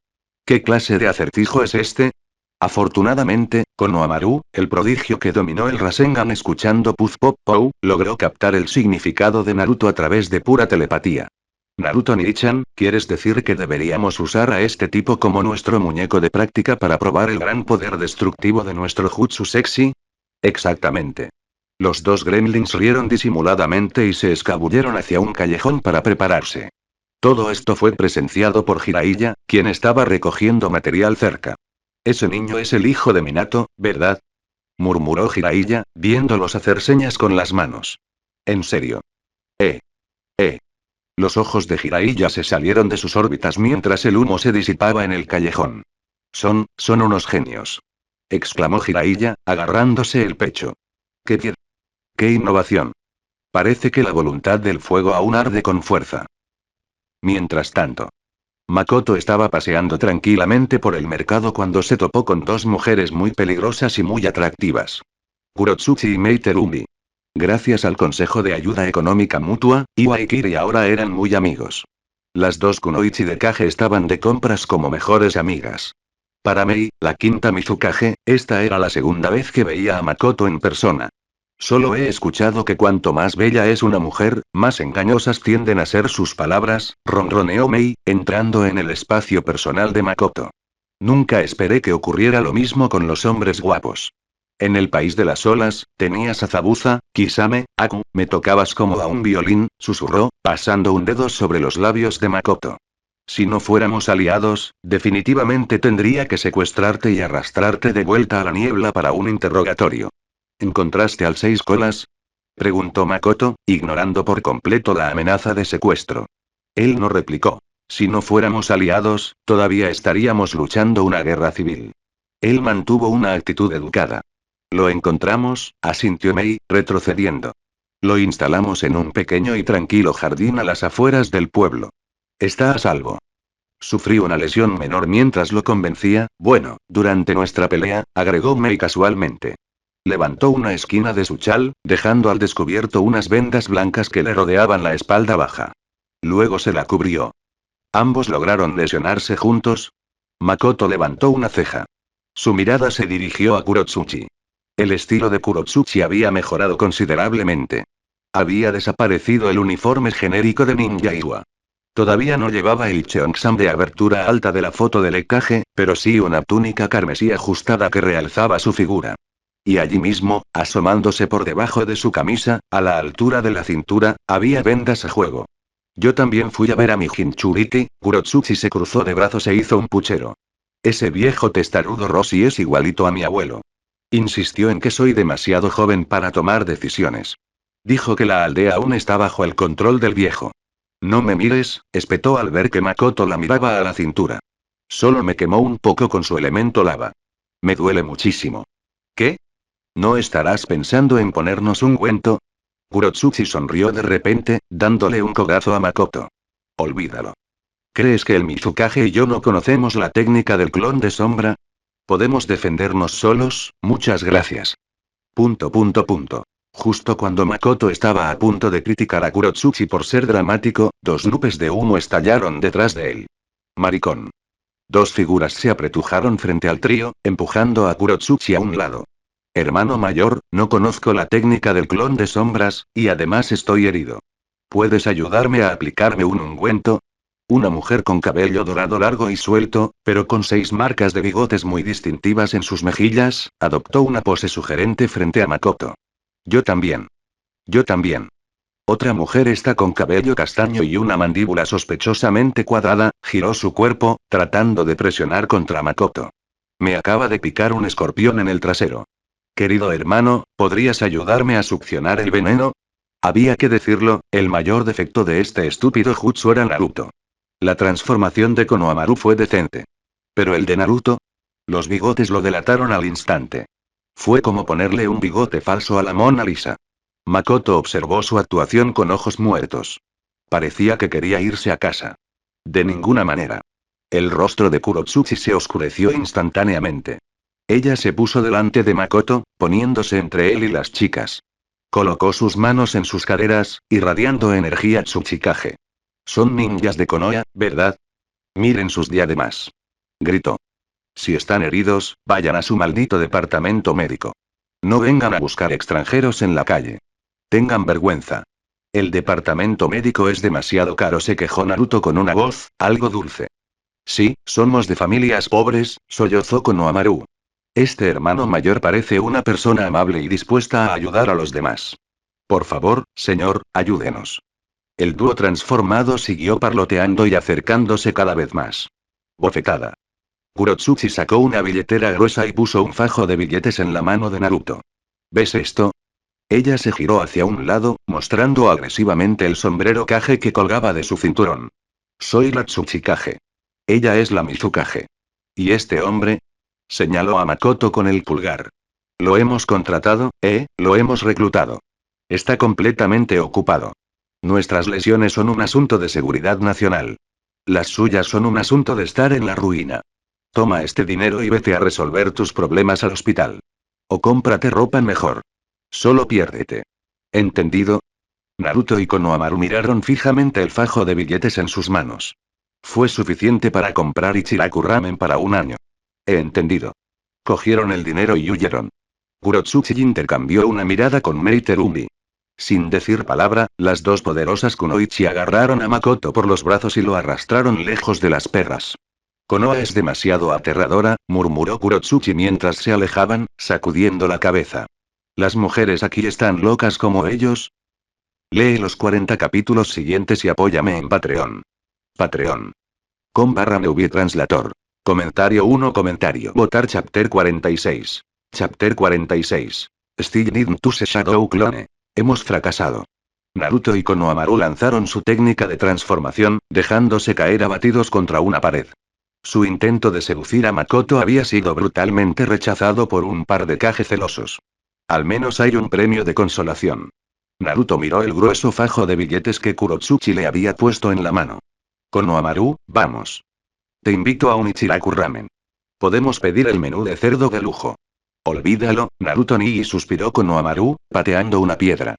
¿Qué clase de acertijo es este? Afortunadamente, Konohamaru, el prodigio que dominó el Rasengan escuchando Puff Pop Pow, logró captar el significado de Naruto a través de pura telepatía. Naruto Niri-chan, ¿quieres decir que deberíamos usar a este tipo como nuestro muñeco de práctica para probar el gran poder destructivo de nuestro jutsu sexy? Exactamente. Los dos gremlins rieron disimuladamente y se escabulleron hacia un callejón para prepararse. Todo esto fue presenciado por Jiraiya, quien estaba recogiendo material cerca. Ese niño es el hijo de Minato, ¿verdad? Murmuró Jiraiya, viéndolos hacer señas con las manos. En serio. Eh. Los ojos de Jiraiya se salieron de sus órbitas mientras el humo se disipaba en el callejón. Son unos genios. Exclamó Jiraiya, agarrándose el pecho. ¡Qué innovación! Parece que la voluntad del fuego aún arde con fuerza. Mientras tanto, Makoto estaba paseando tranquilamente por el mercado cuando se topó con dos mujeres muy peligrosas y muy atractivas. Kurotsuchi y Mei Terumi. Gracias al Consejo de Ayuda Económica Mutua, Iwa y Kiri ahora eran muy amigos. Las dos Kunoichi de Kage estaban de compras como mejores amigas. Para Mei, la quinta Mizukage, esta era la segunda vez que veía a Makoto en persona. Solo he escuchado que cuanto más bella es una mujer, más engañosas tienden a ser sus palabras, ronroneó Mei, entrando en el espacio personal de Makoto. Nunca esperé que ocurriera lo mismo con los hombres guapos. En el país de las olas, tenías a Zabuza, Kisame, Aku, me tocabas como a un violín, susurró, pasando un dedo sobre los labios de Makoto. Si no fuéramos aliados, definitivamente tendría que secuestrarte y arrastrarte de vuelta a la niebla para un interrogatorio. ¿Encontraste al seis colas? Preguntó Makoto, ignorando por completo la amenaza de secuestro. Él no replicó. Si no fuéramos aliados, todavía estaríamos luchando una guerra civil. Él mantuvo una actitud educada. Lo encontramos, asintió Mei, retrocediendo. Lo instalamos en un pequeño y tranquilo jardín a las afueras del pueblo. Está a salvo. Sufrí una lesión menor mientras lo convencía, bueno, durante nuestra pelea, agregó Mei casualmente. Levantó una esquina de su chal, dejando al descubierto unas vendas blancas que le rodeaban la espalda baja. Luego se la cubrió. ¿Ambos lograron lesionarse juntos? Makoto levantó una ceja. Su mirada se dirigió a Kurotsuchi. El estilo de Kurotsuchi había mejorado considerablemente. Había desaparecido el uniforme genérico de Ninja Iwa. Todavía no llevaba el cheongsam de abertura alta de la foto del encaje, pero sí una túnica carmesí ajustada que realzaba su figura. Y allí mismo, asomándose por debajo de su camisa, a la altura de la cintura, había vendas a juego. Yo también fui a ver a mi Jinchuriki. Kurotsuchi se cruzó de brazos e hizo un puchero. Ese viejo testarudo Rossi es igualito a mi abuelo. Insistió en que soy demasiado joven para tomar decisiones. Dijo que la aldea aún está bajo el control del viejo. No me mires, espetó al ver que Makoto la miraba a la cintura. Solo me quemó un poco con su elemento lava. Me duele muchísimo. ¿Qué? ¿No estarás pensando en ponernos ungüento? Kurotsuchi sonrió de repente, dándole un codazo a Makoto. Olvídalo. ¿Crees que el Mizukage y yo no conocemos la técnica del clon de sombra? Podemos defendernos solos, muchas gracias. Punto punto punto. Justo cuando Makoto estaba a punto de criticar a Kurotsuchi por ser dramático, dos nubes de humo estallaron detrás de él. Maricón. Dos figuras se apretujaron frente al trío, empujando a Kurotsuchi a un lado. Hermano mayor, no conozco la técnica del clon de sombras, y además estoy herido. ¿Puedes ayudarme a aplicarme un ungüento? Una mujer con cabello dorado largo y suelto, pero con 6 marcas de bigotes muy distintivas en sus mejillas, adoptó una pose sugerente frente a Makoto. Yo también. Yo también. Otra mujer está con cabello castaño y una mandíbula sospechosamente cuadrada, giró su cuerpo, tratando de presionar contra Makoto. Me acaba de picar un escorpión en el trasero. Querido hermano, ¿podrías ayudarme a succionar el veneno? Había que decirlo, el mayor defecto de este estúpido jutsu era Naruto. La transformación de Konohamaru fue decente. Pero el de Naruto. Los bigotes lo delataron al instante. Fue como ponerle un bigote falso a la Mona Lisa. Makoto observó su actuación con ojos muertos. Parecía que quería irse a casa. De ninguna manera. El rostro de Kurotsuchi se oscureció instantáneamente. Ella se puso delante de Makoto, poniéndose entre él y las chicas. Colocó sus manos en sus caderas, irradiando energía Tsuchikage. Son ninjas de Konoha, ¿verdad? Miren sus diademas. Gritó. Si están heridos, vayan a su maldito departamento médico. No vengan a buscar extranjeros en la calle. Tengan vergüenza. El departamento médico es demasiado caro, se quejó Naruto con una voz, algo dulce. Sí, somos de familias pobres, sollozó Konohamaru. Este hermano mayor parece una persona amable y dispuesta a ayudar a los demás. Por favor, señor, ayúdenos. El dúo transformado siguió parloteando y acercándose cada vez más. Bofetada. Kurotsuchi sacó una billetera gruesa y puso un fajo de billetes en la mano de Naruto. ¿Ves esto? Ella se giró hacia un lado, mostrando agresivamente el sombrero Kage que colgaba de su cinturón. Soy la Tsuchikage. Ella es la Mizukage. ¿Y este hombre? Señaló a Makoto con el pulgar. Lo hemos contratado, lo hemos reclutado. Está completamente ocupado. Nuestras lesiones son un asunto de seguridad nacional. Las suyas son un asunto de estar en la ruina. Toma este dinero y vete a resolver tus problemas al hospital. O cómprate ropa mejor. Solo piérdete. ¿Entendido? Naruto y Konohamaru miraron fijamente el fajo de billetes en sus manos. Fue suficiente para comprar Ichiraku Ramen para un año. He entendido. Cogieron el dinero y huyeron. Kurotsuchi intercambió una mirada con Mei Terumi. Sin decir palabra, las dos poderosas kunoichi agarraron a Makoto por los brazos y lo arrastraron lejos de las perras. Konoha es demasiado aterradora, murmuró Kurotsuchi mientras se alejaban, sacudiendo la cabeza. ¿Las mujeres aquí están locas como ellos? Lee los 40 capítulos siguientes y apóyame en Patreon. Patreon. com/Neuvi Translator. Comentario 1 Comentario Votar Chapter 46. Chapter 46. Still need to see Shadow Clone. Hemos fracasado. Naruto y Konohamaru lanzaron su técnica de transformación, dejándose caer abatidos contra una pared. Su intento de seducir a Makoto había sido brutalmente rechazado por un par de Kage celosos. Al menos hay un premio de consolación. Naruto miró el grueso fajo de billetes que Kurotsuchi le había puesto en la mano. Konohamaru, vamos. Te invito a un Ichiraku Ramen. Podemos pedir el menú de cerdo de lujo. Olvídalo, Naruto ni suspiró Konohamaru, pateando una piedra.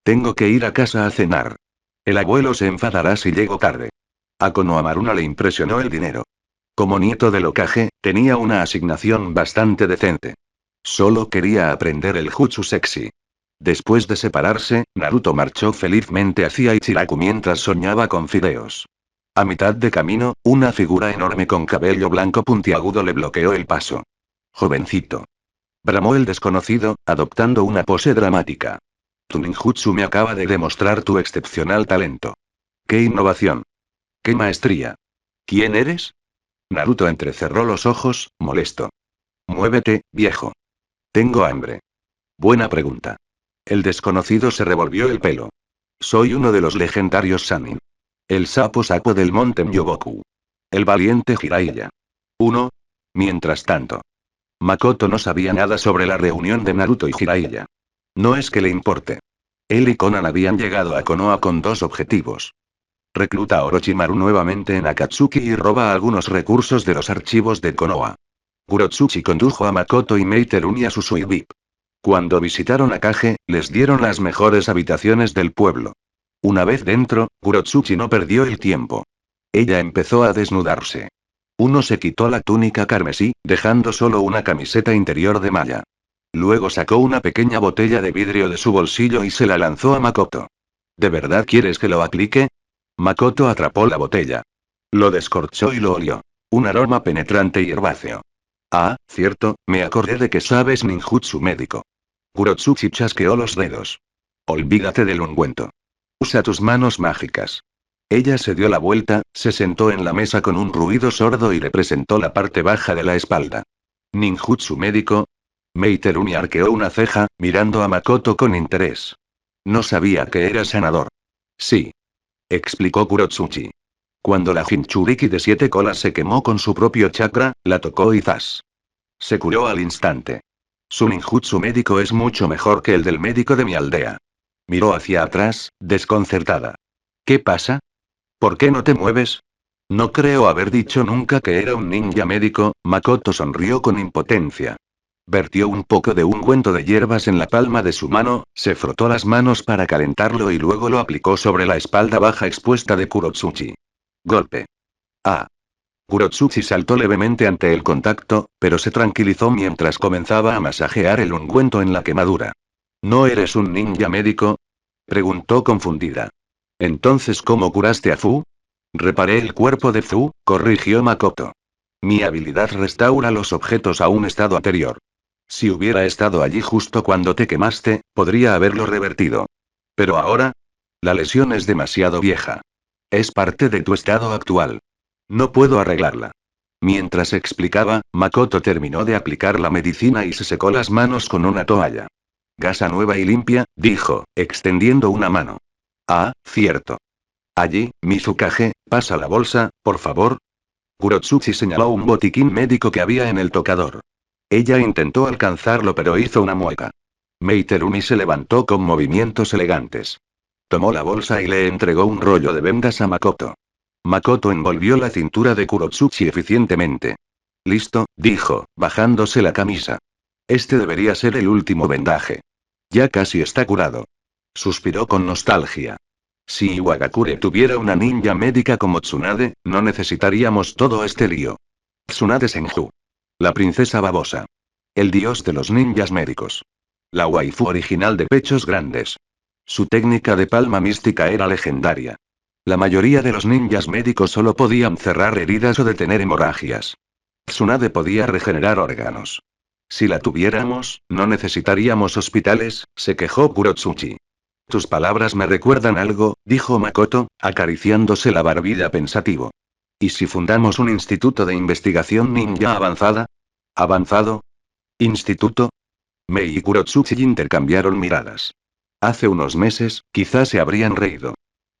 Tengo que ir a casa a cenar. El abuelo se enfadará si llego tarde. A Konohamaru no le impresionó el dinero. Como nieto del Hokage, tenía una asignación bastante decente. Solo quería aprender el jutsu sexy. Después de separarse, Naruto marchó felizmente hacia Ichiraku mientras soñaba con fideos. A mitad de camino, una figura enorme con cabello blanco puntiagudo le bloqueó el paso. Jovencito. Bramó el desconocido, adoptando una pose dramática. Tu ninjutsu me acaba de demostrar tu excepcional talento. ¡Qué innovación! ¡Qué maestría! ¿Quién eres? Naruto entrecerró los ojos, molesto. Muévete, viejo. Tengo hambre. Buena pregunta. El desconocido se revolvió el pelo. Soy uno de los legendarios Sannin. El sapo del monte Myoboku. El valiente Jiraiya. Uno. Mientras tanto. Makoto no sabía nada sobre la reunión de Naruto y Jiraiya. No es que le importe. Él y Konan habían llegado a Konoha con dos objetivos. Recluta a Orochimaru nuevamente en Akatsuki y roba algunos recursos de los archivos de Konoha. Kurotsuchi condujo a Makoto y Meiterumi a su suite VIP. Cuando visitaron a Kage, les dieron las mejores habitaciones del pueblo. Una vez dentro, Kurotsuchi no perdió el tiempo. Ella empezó a desnudarse. Uno se quitó la túnica carmesí, dejando solo una camiseta interior de malla. Luego sacó una pequeña botella de vidrio de su bolsillo y se la lanzó a Makoto. ¿De verdad quieres que lo aplique? Makoto atrapó la botella. Lo descorchó y lo olió. Un aroma penetrante y herbáceo. Ah, cierto, me acordé de que sabes ninjutsu médico. Kurotsuchi chasqueó los dedos. Olvídate del ungüento. Usa tus manos mágicas. Ella se dio la vuelta, se sentó en la mesa con un ruido sordo y le presentó la parte baja de la espalda. ¿Ninjutsu médico? Meiterumi arqueó una ceja, mirando a Makoto con interés. No sabía que era sanador. Sí. Explicó Kurotsuchi. Cuando la Jinchuriki de 7 colas se quemó con su propio chakra, la tocó y ¡zas! Se curó al instante. Su ninjutsu médico es mucho mejor que el del médico de mi aldea. Miró hacia atrás, desconcertada. ¿Qué pasa? ¿Por qué no te mueves? No creo haber dicho nunca que era un ninja médico, Makoto sonrió con impotencia. Vertió un poco de ungüento de hierbas en la palma de su mano, se frotó las manos para calentarlo y luego lo aplicó sobre la espalda baja expuesta de Kurotsuchi. Golpe. Ah. Kurotsuchi saltó levemente ante el contacto, pero se tranquilizó mientras comenzaba a masajear el ungüento en la quemadura. ¿No eres un ninja médico? Preguntó confundida. Entonces, ¿cómo curaste a Fu? Reparé el cuerpo de Fu, corrigió Makoto. Mi habilidad restaura los objetos a un estado anterior. Si hubiera estado allí justo cuando te quemaste, podría haberlo revertido. Pero ahora, la lesión es demasiado vieja. Es parte de tu estado actual. No puedo arreglarla. Mientras explicaba, Makoto terminó de aplicar la medicina y se secó las manos con una toalla. Gasa nueva y limpia, dijo, extendiendo una mano. Ah, cierto. Allí, Mizukage, pasa la bolsa, por favor. Kurotsuchi señaló un botiquín médico que había en el tocador. Ella intentó alcanzarlo pero hizo una mueca. Meiterumi se levantó con movimientos elegantes. Tomó la bolsa y le entregó un rollo de vendas a Makoto. Makoto envolvió la cintura de Kurotsuchi eficientemente. Listo, dijo, bajándose la camisa. Este debería ser el último vendaje. Ya casi está curado. Suspiró con nostalgia. Si Iwagakure tuviera una ninja médica como Tsunade, no necesitaríamos todo este lío. Tsunade Senju. La princesa babosa. El dios de los ninjas médicos. La waifu original de pechos grandes. Su técnica de palma mística era legendaria. La mayoría de los ninjas médicos solo podían cerrar heridas o detener hemorragias. Tsunade podía regenerar órganos. Si la tuviéramos, no necesitaríamos hospitales, se quejó Kurotsuchi. Tus palabras me recuerdan algo, dijo Makoto, acariciándose la barbilla pensativo. ¿Y si fundamos un instituto de investigación ninja avanzada? ¿Avanzado? ¿Instituto? Mei y Kurotsuchi intercambiaron miradas. Hace unos meses, quizás se habrían reído.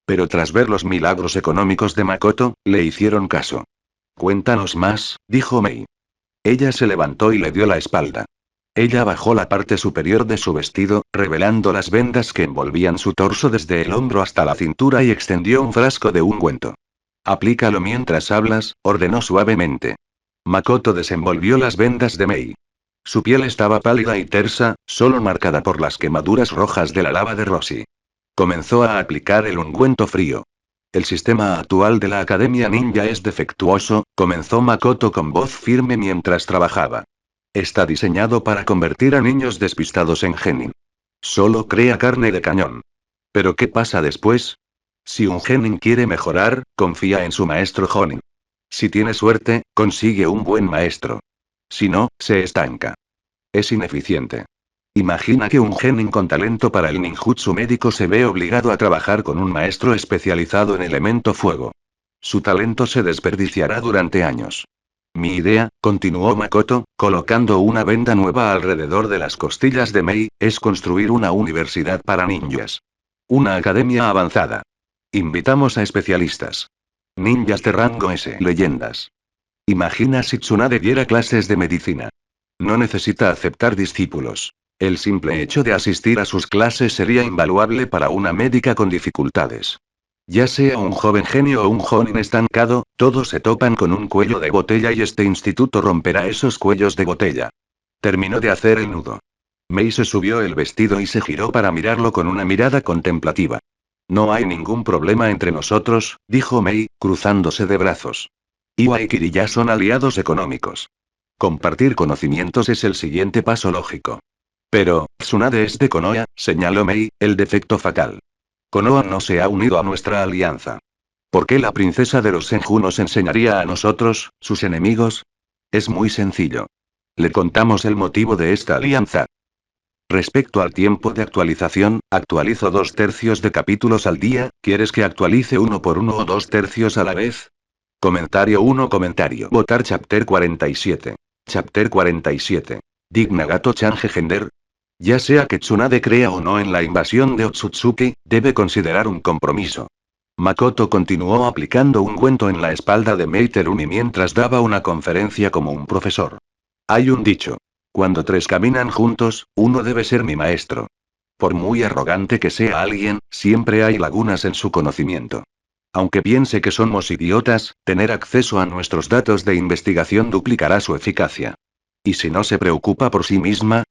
Pero tras ver los milagros económicos de Makoto, le hicieron caso. Cuéntanos más, dijo Mei. Ella se levantó y le dio la espalda. Ella bajó la parte superior de su vestido, revelando las vendas que envolvían su torso desde el hombro hasta la cintura y extendió un frasco de ungüento. Aplícalo mientras hablas, ordenó suavemente. Makoto desenvolvió las vendas de Mei. Su piel estaba pálida y tersa, solo marcada por las quemaduras rojas de la lava de Roshi. Comenzó a aplicar el ungüento frío. El sistema actual de la Academia Ninja es defectuoso, comenzó Makoto con voz firme mientras trabajaba. Está diseñado para convertir a niños despistados en genin. Solo crea carne de cañón. ¿Pero qué pasa después? Si un genin quiere mejorar, confía en su maestro Jonin. Si tiene suerte, consigue un buen maestro. Si no, se estanca. Es ineficiente. Imagina que un genin con talento para el ninjutsu médico se ve obligado a trabajar con un maestro especializado en elemento fuego. Su talento se desperdiciará durante años. Mi idea, continuó Makoto, colocando una venda nueva alrededor de las costillas de Mei, es construir una universidad para ninjas. Una academia avanzada. Invitamos a especialistas. Ninjas de rango S. Leyendas. Imagina si Tsunade diera clases de medicina. No necesita aceptar discípulos. El simple hecho de asistir a sus clases sería invaluable para una médica con dificultades. Ya sea un joven genio o un joven estancado, todos se topan con un cuello de botella y este instituto romperá esos cuellos de botella. Terminó de hacer el nudo. Mei se subió el vestido y se giró para mirarlo con una mirada contemplativa. No hay ningún problema entre nosotros, dijo Mei, cruzándose de brazos. Iwa y Kiriya son aliados económicos. Compartir conocimientos es el siguiente paso lógico. Pero, Tsunade es de Konoha, señaló Mei, el defecto fatal. Konoha no se ha unido a nuestra alianza. ¿Por qué la princesa de los Senju nos enseñaría a nosotros, sus enemigos? Es muy sencillo. Le contamos el motivo de esta alianza. Respecto al tiempo de actualización, actualizo 2/3 de capítulos al día, ¿quieres que actualice 1 por 1 o 2/3 a la vez? Comentario 1 Comentario Votar Chapter 47. Chapter 47. Dignagato-chan Gender. Ya sea que Tsunade crea o no en la invasión de Otsutsuki, debe considerar un compromiso. Makoto continuó aplicando ungüento en la espalda de Mei Terumi mientras daba una conferencia como un profesor. Hay un dicho. Cuando tres caminan juntos, uno debe ser mi maestro. Por muy arrogante que sea alguien, siempre hay lagunas en su conocimiento. Aunque piense que somos idiotas, tener acceso a nuestros datos de investigación duplicará su eficacia. ¿Y si no se preocupa por sí misma?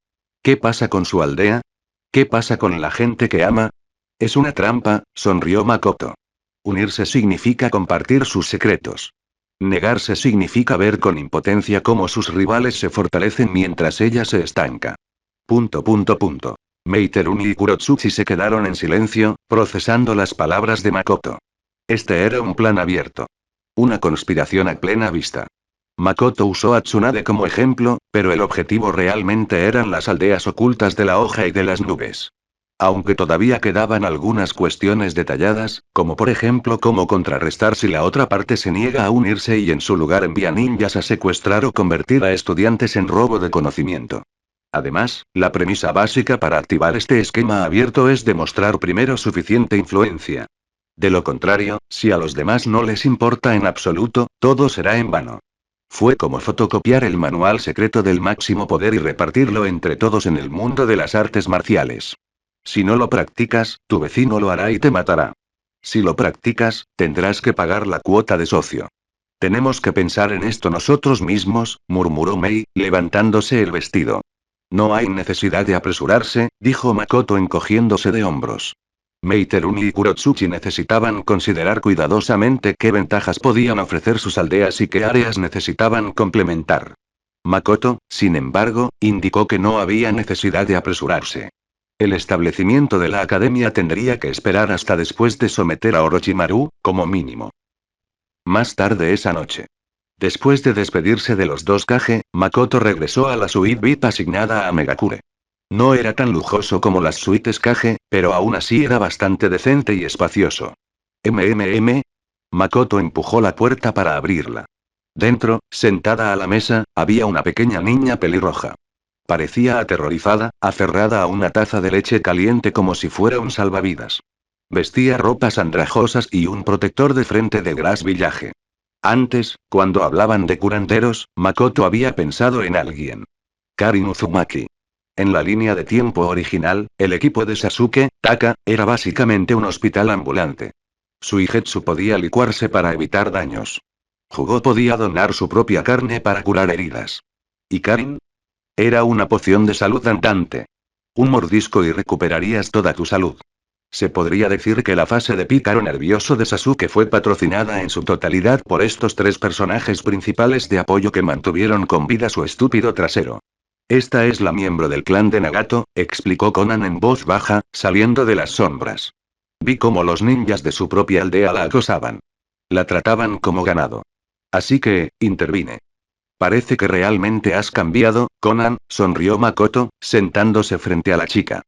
¿Qué pasa con su aldea? ¿Qué pasa con la gente que ama? Es una trampa, sonrió Makoto. Unirse significa compartir sus secretos. Negarse significa ver con impotencia cómo sus rivales se fortalecen mientras ella se estanca. Mei Terumi y Kurotsuchi se quedaron en silencio, procesando las palabras de Makoto. Este era un plan abierto. Una conspiración a plena vista. Makoto usó a Tsunade como ejemplo, pero el objetivo realmente eran las aldeas ocultas de la hoja y de las nubes. Aunque todavía quedaban algunas cuestiones detalladas, como por ejemplo cómo contrarrestar si la otra parte se niega a unirse y en su lugar envía ninjas a secuestrar o convertir a estudiantes en robo de conocimiento. Además, la premisa básica para activar este esquema abierto es demostrar primero suficiente influencia. De lo contrario, si a los demás no les importa en absoluto, todo será en vano. Fue como fotocopiar el manual secreto del máximo poder y repartirlo entre todos en el mundo de las artes marciales. Si no lo practicas, tu vecino lo hará y te matará. Si lo practicas, tendrás que pagar la cuota de socio. Tenemos que pensar en esto nosotros mismos, murmuró Mei, levantándose el vestido. No hay necesidad de apresurarse, dijo Makoto encogiéndose de hombros. Mei Terumi y Kurotsuchi necesitaban considerar cuidadosamente qué ventajas podían ofrecer sus aldeas y qué áreas necesitaban complementar. Makoto, sin embargo, indicó que no había necesidad de apresurarse. El establecimiento de la academia tendría que esperar hasta después de someter a Orochimaru, como mínimo. Más tarde esa noche. Después de despedirse de los dos Kage, Makoto regresó a la suite VIP asignada a Megakure. No era tan lujoso como las suites Kage, pero aún así era bastante decente y espacioso. Makoto empujó la puerta para abrirla. Dentro, sentada a la mesa, había una pequeña niña pelirroja. Parecía aterrorizada, aferrada a una taza de leche caliente como si fuera un salvavidas. Vestía ropas andrajosas y un protector de frente de gras villaje. Antes, cuando hablaban de curanderos, Makoto había pensado en alguien. Karin Uzumaki. En la línea de tiempo original, el equipo de Sasuke, Taka, era básicamente un hospital ambulante. Suigetsu podía licuarse para evitar daños. Jugo podía donar su propia carne para curar heridas. ¿Y Karin? Era una poción de salud andante. Un mordisco y recuperarías toda tu salud. Se podría decir que la fase de pícaro nervioso de Sasuke fue patrocinada en su totalidad por estos tres personajes principales de apoyo que mantuvieron con vida su estúpido trasero. Esta es la miembro del clan de Nagato, explicó Conan en voz baja, saliendo de las sombras. Vi cómo los ninjas de su propia aldea la acosaban. La trataban como ganado. Así que, intervine. Parece que realmente has cambiado, Conan, sonrió Makoto, sentándose frente a la chica.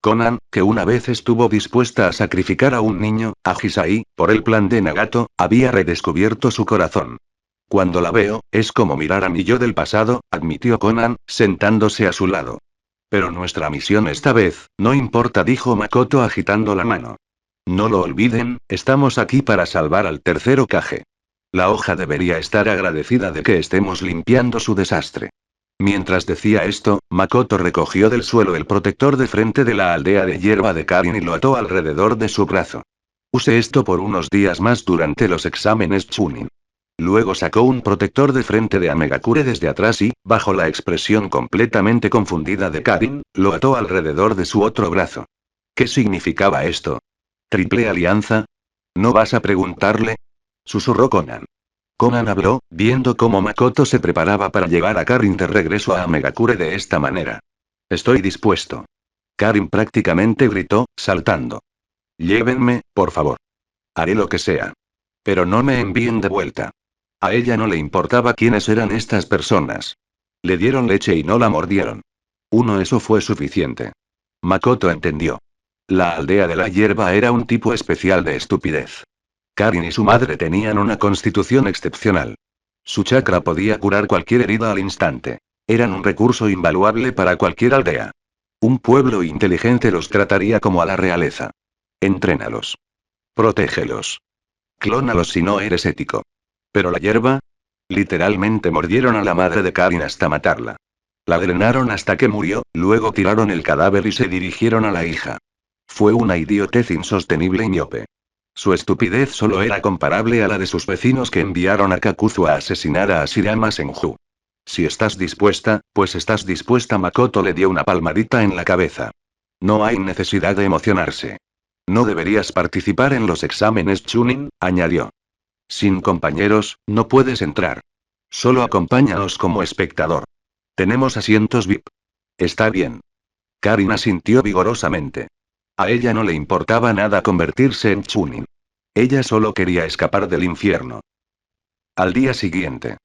Conan, que una vez estuvo dispuesta a sacrificar a un niño, a Hisai, por el plan de Nagato, había redescubierto su corazón. Cuando la veo, es como mirar a mi yo del pasado, admitió Conan, sentándose a su lado. Pero nuestra misión esta vez, no importa, dijo Makoto agitando la mano. No lo olviden, estamos aquí para salvar al tercer Hokage. La hoja debería estar agradecida de que estemos limpiando su desastre. Mientras decía esto, Makoto recogió del suelo el protector de frente de la aldea de hierba de Karin y lo ató alrededor de su brazo. Use esto por unos días más durante los exámenes Chunin. Luego sacó un protector de frente de Amegakure desde atrás y, bajo la expresión completamente confundida de Karin, lo ató alrededor de su otro brazo. ¿Qué significaba esto? ¿Triple alianza? ¿No vas a preguntarle? Susurró Conan. Conan habló, viendo cómo Makoto se preparaba para llevar a Karin de regreso a Amegakure de esta manera. Estoy dispuesto. Karin prácticamente gritó, saltando. Llévenme, por favor. Haré lo que sea. Pero no me envíen de vuelta. A ella no le importaba quiénes eran estas personas. Le dieron leche y no la mordieron. Eso fue suficiente. Makoto entendió. La aldea de la hierba era un tipo especial de estupidez. Karin y su madre tenían una constitución excepcional. Su chakra podía curar cualquier herida al instante. Eran un recurso invaluable para cualquier aldea. Un pueblo inteligente los trataría como a la realeza. Entrénalos. Protégelos. Clónalos si no eres ético. Pero la hierba. Literalmente mordieron a la madre de Karin hasta matarla. La drenaron hasta que murió, luego tiraron el cadáver y se dirigieron a la hija. Fue una idiotez insostenible y miope. Su estupidez solo era comparable a la de sus vecinos que enviaron a Kakuzu a asesinar a Ashirama Senju. Si estás dispuesta, pues estás dispuesta. Makoto le dio una palmadita en la cabeza. No hay necesidad de emocionarse. No deberías participar en los exámenes Chunin, añadió. Sin compañeros, no puedes entrar. Solo acompáñanos como espectador. Tenemos asientos VIP. Está bien. Karin asintió vigorosamente. A ella no le importaba nada convertirse en Chunin. Ella solo quería escapar del infierno. Al día siguiente.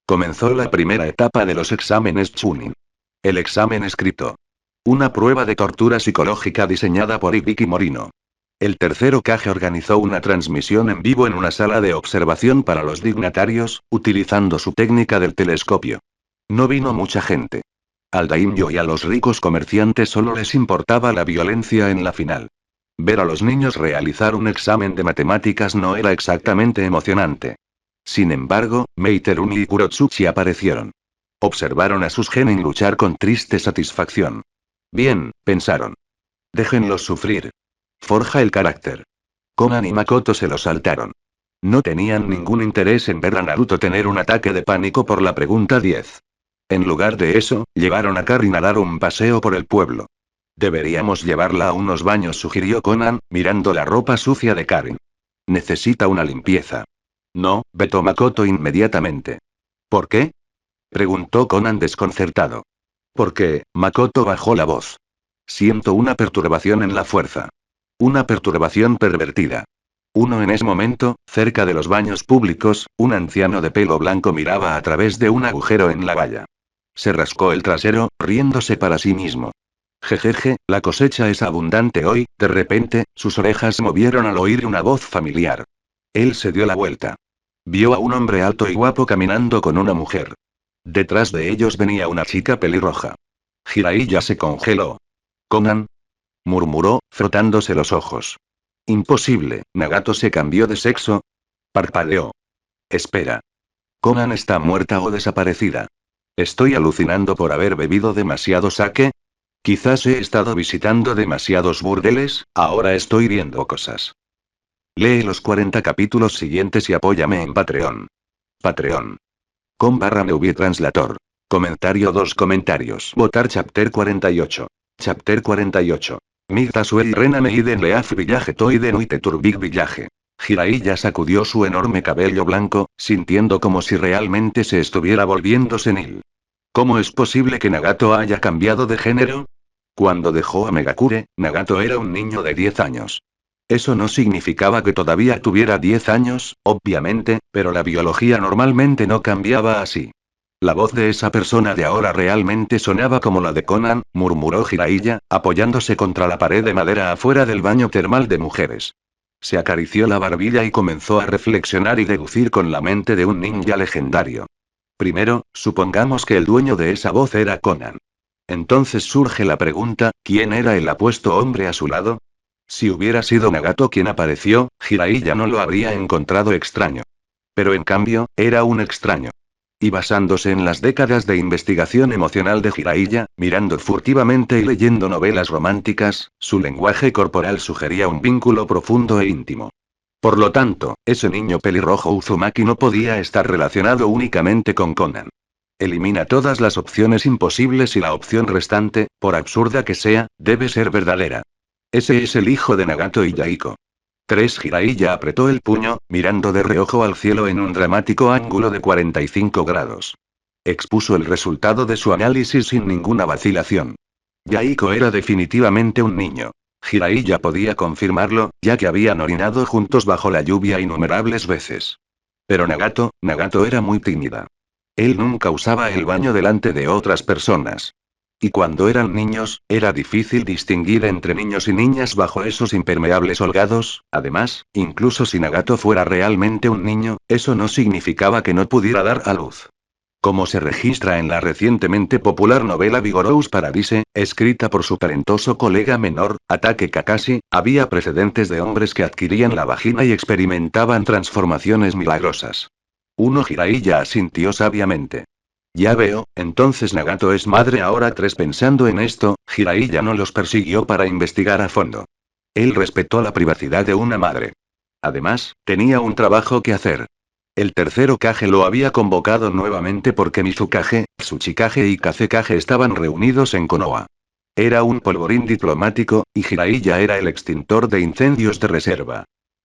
Comenzó la primera etapa de los exámenes Chunin. El examen escrito. Una prueba de tortura psicológica diseñada por Ibiki Morino. El tercer Hokage organizó una transmisión en vivo en una sala de observación para los dignatarios, utilizando su técnica del telescopio. No vino mucha gente. Al daimyo y a los ricos comerciantes solo les importaba la violencia en la final. Ver a los niños realizar un examen de matemáticas no era exactamente emocionante. Sin embargo, Meiterumi y Kurotsuchi aparecieron. Observaron a sus genin luchar con triste satisfacción. Bien, pensaron. Déjenlos sufrir. Forja el carácter. Conan y Makoto se lo saltaron. No tenían ningún interés en ver a Naruto tener un ataque de pánico por la pregunta 10. En lugar de eso, llevaron a Karin a dar un paseo por el pueblo. Deberíamos llevarla a unos baños, sugirió Conan, mirando la ropa sucia de Karin. Necesita una limpieza. No, vetó Makoto inmediatamente. ¿Por qué? Preguntó Conan desconcertado. Porque, Makoto bajó la voz. Siento una perturbación en la fuerza. Una perturbación pervertida. En ese momento, cerca de los baños públicos, un anciano de pelo blanco miraba a través de un agujero en la valla. Se rascó el trasero, riéndose para sí mismo. Jejeje, la cosecha es abundante hoy. De repente, sus orejas se movieron al oír una voz familiar. Él se dio la vuelta. Vio a un hombre alto y guapo caminando con una mujer. Detrás de ellos venía una chica pelirroja. Jiraiya se congeló. ¿Conan? Murmuró, frotándose los ojos. Imposible, ¿Nagato se cambió de sexo? Parpadeó. Espera. ¿Conan está muerta o desaparecida? ¿Estoy alucinando por haber bebido demasiado sake? Quizás he estado visitando demasiados burdeles, ahora estoy viendo cosas. Lee los 40 capítulos siguientes y apóyame en Patreon. Patreon. Com/Movie Translator. Comentario 2 comentarios. Votar Chapter 48. Chapter 48. Migta Suei Rena Meiden Leaf Village Toide Nuite Turbig Village. Jiraiya sacudió su enorme cabello blanco, sintiendo como si realmente se estuviera volviendo senil. ¿Cómo es posible que Nagato haya cambiado de género? Cuando dejó a Megakure, Nagato era un niño de 10 años. Eso no significaba que todavía tuviera 10 años, obviamente, pero la biología normalmente no cambiaba así. La voz de esa persona de ahora realmente sonaba como la de Conan, murmuró Jiraiya, apoyándose contra la pared de madera afuera del baño termal de mujeres. Se acarició la barbilla y comenzó a reflexionar y deducir con la mente de un ninja legendario. Primero, supongamos que el dueño de esa voz era Conan. Entonces surge la pregunta, ¿quién era el apuesto hombre a su lado? Si hubiera sido Nagato quien apareció, Jiraiya no lo habría encontrado extraño. Pero en cambio, era un extraño. Y basándose en las décadas de investigación emocional de Jiraiya, mirando furtivamente y leyendo novelas románticas, su lenguaje corporal sugería un vínculo profundo e íntimo. Por lo tanto, ese niño pelirrojo Uzumaki no podía estar relacionado únicamente con Conan. Elimina todas las opciones imposibles y la opción restante, por absurda que sea, debe ser verdadera. Ese es el hijo de Nagato y Yaiko. 3 Jiraiya apretó el puño, mirando de reojo al cielo en un dramático ángulo de 45 grados. Expuso el resultado de su análisis sin ninguna vacilación. Yaiko era definitivamente un niño. Jiraiya podía confirmarlo, ya que habían orinado juntos bajo la lluvia innumerables veces. Pero Nagato era muy tímida. Él nunca usaba el baño delante de otras personas. Y cuando eran niños, era difícil distinguir entre niños y niñas bajo esos impermeables holgados. Además, incluso si Nagato fuera realmente un niño, eso no significaba que no pudiera dar a luz. Como se registra en la recientemente popular novela Vigorous Paradise, escrita por su talentoso colega menor, Atake Kakashi, había precedentes de hombres que adquirían la vagina y experimentaban transformaciones milagrosas. Jiraiya asintió sabiamente. Ya veo, entonces Nagato es madre ahora. 3 Pensando en esto, Jiraiya no los persiguió para investigar a fondo. Él respetó la privacidad de una madre. Además, tenía un trabajo que hacer. El tercer Hokage lo había convocado nuevamente porque Mizukage, Tsuchikage y Kazekage estaban reunidos en Konoha. Era un polvorín diplomático, y Jiraiya era el extintor de incendios de reserva.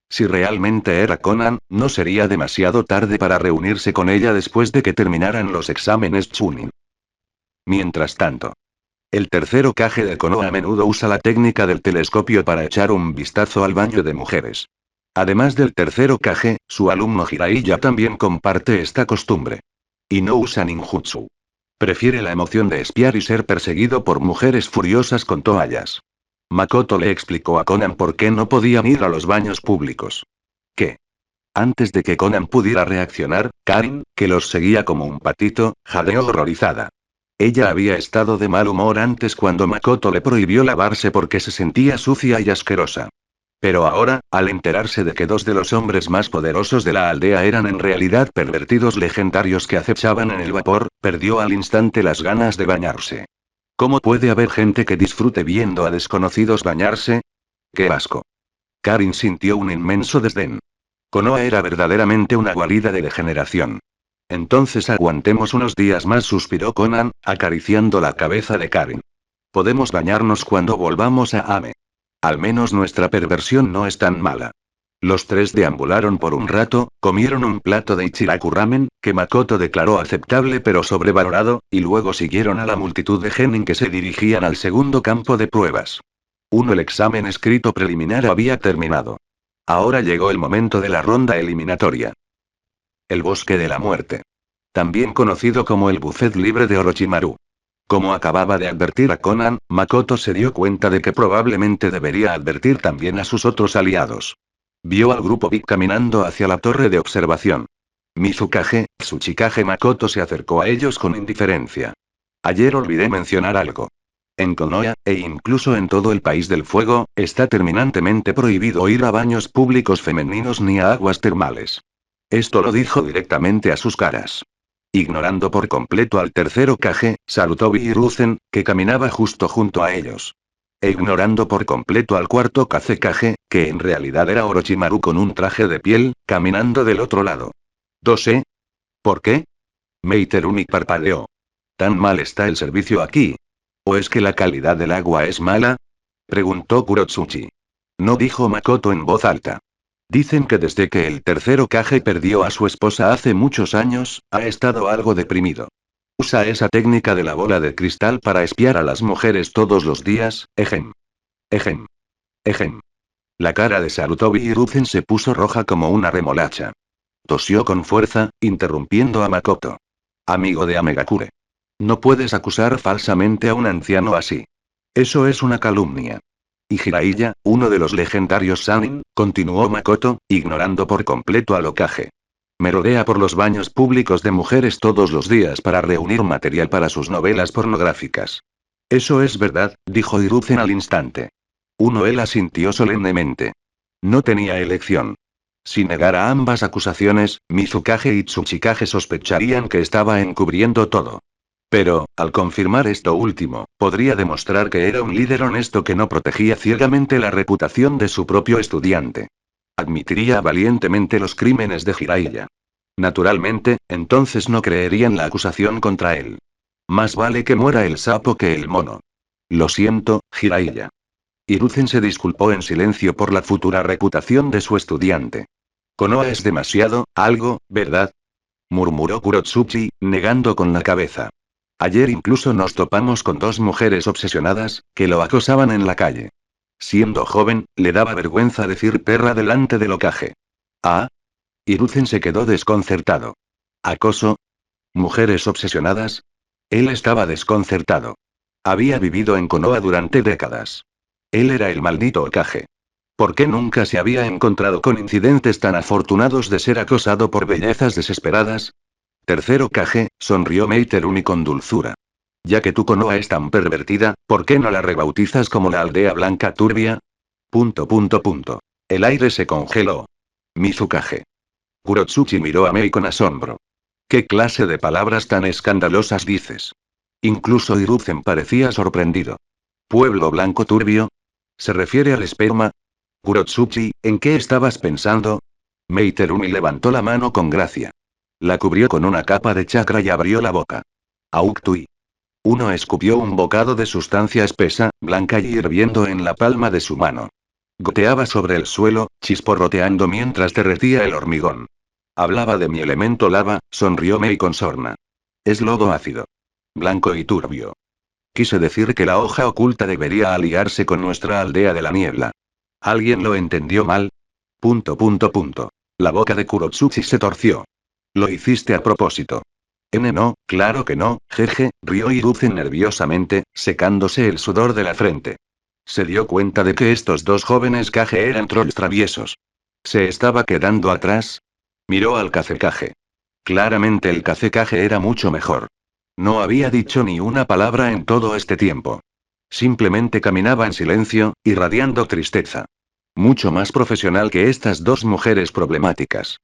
Si realmente era Conan, no sería demasiado tarde para reunirse con ella después de que terminaran los exámenes Chunin. Mientras tanto, el tercer Hokage de Konoha a menudo usa la técnica del telescopio para echar un vistazo al baño de mujeres. Además del tercer Hokage, su alumno Jiraiya también comparte esta costumbre. Y no usa ninjutsu. Prefiere la emoción de espiar y ser perseguido por mujeres furiosas con toallas. Makoto le explicó a Conan por qué no podían ir a los baños públicos. ¿Qué? Antes de que Conan pudiera reaccionar, Karin, que los seguía como un patito, jadeó horrorizada. Ella había estado de mal humor antes cuando Makoto le prohibió lavarse porque se sentía sucia y asquerosa. Pero ahora, al enterarse de que 2 de los hombres más poderosos de la aldea eran en realidad pervertidos legendarios que acechaban en el vapor, perdió al instante las ganas de bañarse. ¿Cómo puede haber gente que disfrute viendo a desconocidos bañarse? ¡Qué asco! Karin sintió un inmenso desdén. Konoha era verdaderamente una guarida de degeneración. Entonces aguantemos unos días más, suspiró Conan, acariciando la cabeza de Karin. Podemos bañarnos cuando volvamos a Ame. Al menos nuestra perversión no es tan mala. Los 3 deambularon por un rato, comieron un plato de Ichiraku ramen, que Makoto declaró aceptable pero sobrevalorado, y luego siguieron a la multitud de genin que se dirigían al segundo campo de pruebas. El examen escrito preliminar había terminado. Ahora llegó el momento de la ronda eliminatoria. El bosque de la muerte. También conocido como el buffet libre de Orochimaru. Como acababa de advertir a Conan, Makoto se dio cuenta de que probablemente debería advertir también a sus otros aliados. Vio al grupo Big caminando hacia la torre de observación. Mizukage, Tsuchikage Makoto se acercó a ellos con indiferencia. Ayer olvidé mencionar algo. En Konoha, e incluso en todo el país del fuego, está terminantemente prohibido ir a baños públicos femeninos ni a aguas termales. Esto lo dijo directamente a sus caras. Ignorando por completo al tercero Kage, saludó Biruzen, que caminaba justo junto a ellos. E ignorando por completo al cuarto Kazekage, que en realidad era Orochimaru con un traje de piel, caminando del otro lado. ¿Dose? ¿Por qué? Meiterumi parpadeó. ¿Tan mal está el servicio aquí? ¿O es que la calidad del agua es mala? Preguntó Kurotsuchi. No, dijo Makoto en voz alta. Dicen que desde que el tercero Kage perdió a su esposa hace muchos años, ha estado algo deprimido. Usa esa técnica de la bola de cristal para espiar a las mujeres todos los días, ejem. Ejem. Ejem. La cara de Sarutobi Hiruzen se puso roja como una remolacha. Tosió con fuerza, interrumpiendo a Makoto. Amigo de Amegakure. No puedes acusar falsamente a un anciano así. Eso es una calumnia. Y Jiraiya, uno de los legendarios Sannin, continuó Makoto, ignorando por completo al Hokage. Merodea por los baños públicos de mujeres todos los días para reunir material para sus novelas pornográficas. Eso es verdad, dijo Hiruzen al instante. Él asintió solemnemente. No tenía elección. Si negara ambas acusaciones, Mizukage y Tsuchikage sospecharían que estaba encubriendo todo. Pero, al confirmar esto último, podría demostrar que era un líder honesto que no protegía ciegamente la reputación de su propio estudiante. Admitiría valientemente los crímenes de Jiraiya. Naturalmente, entonces no creerían la acusación contra él. Más vale que muera el sapo que el mono. Lo siento, Jiraiya. Hiruzen se disculpó en silencio por la futura reputación de su estudiante. Konoha es demasiado, algo, ¿verdad? Murmuró Kurotsuchi, negando con la cabeza. Ayer incluso nos topamos con dos mujeres obsesionadas, que lo acosaban en la calle. Siendo joven, le daba vergüenza decir perra delante del Hokage. ¿Ah? Hiruzen se quedó desconcertado. ¿Acoso? ¿Mujeres obsesionadas? Él estaba desconcertado. Había vivido en Konoha durante décadas. Él era el maldito Hokage. ¿Por qué nunca se había encontrado con incidentes tan afortunados de ser acosado por bellezas desesperadas? Tercero Hokage, sonrió Meiterumi con dulzura. Ya que tu Konoha es tan pervertida, ¿por qué no la rebautizas como la aldea blanca turbia? ... El aire se congeló. Mizukage. Kurotsuchi miró a Mei con asombro. ¿Qué clase de palabras tan escandalosas dices? Incluso Hiruzen parecía sorprendido. ¿Pueblo blanco turbio? ¿Se refiere al esperma? Kurotsuchi, ¿en qué estabas pensando? Meiterumi levantó la mano con gracia. La cubrió con una capa de chakra y abrió la boca. Auktui. Uno escupió un bocado de sustancia espesa, blanca y hirviendo en la palma de su mano. Goteaba sobre el suelo, chisporroteando mientras derretía el hormigón. Hablaba de mi elemento lava, sonrió Mei con sorna. Es lodo ácido. Blanco y turbio. Quise decir que la hoja oculta debería aliarse con nuestra aldea de la niebla. ¿Alguien lo entendió mal? ... La boca de Kurotsuchi se torció. Lo hiciste a propósito. No, claro que no, jeje, rió Hiruzen nerviosamente, secándose el sudor de la frente. Se dio cuenta de que estos dos jóvenes Kage eran trolls traviesos. ¿Se estaba quedando atrás? Miró al Kazekage. Claramente el Kazekage era mucho mejor. No había dicho ni una palabra en todo este tiempo. Simplemente caminaba en silencio, irradiando tristeza. Mucho más profesional que estas dos mujeres problemáticas.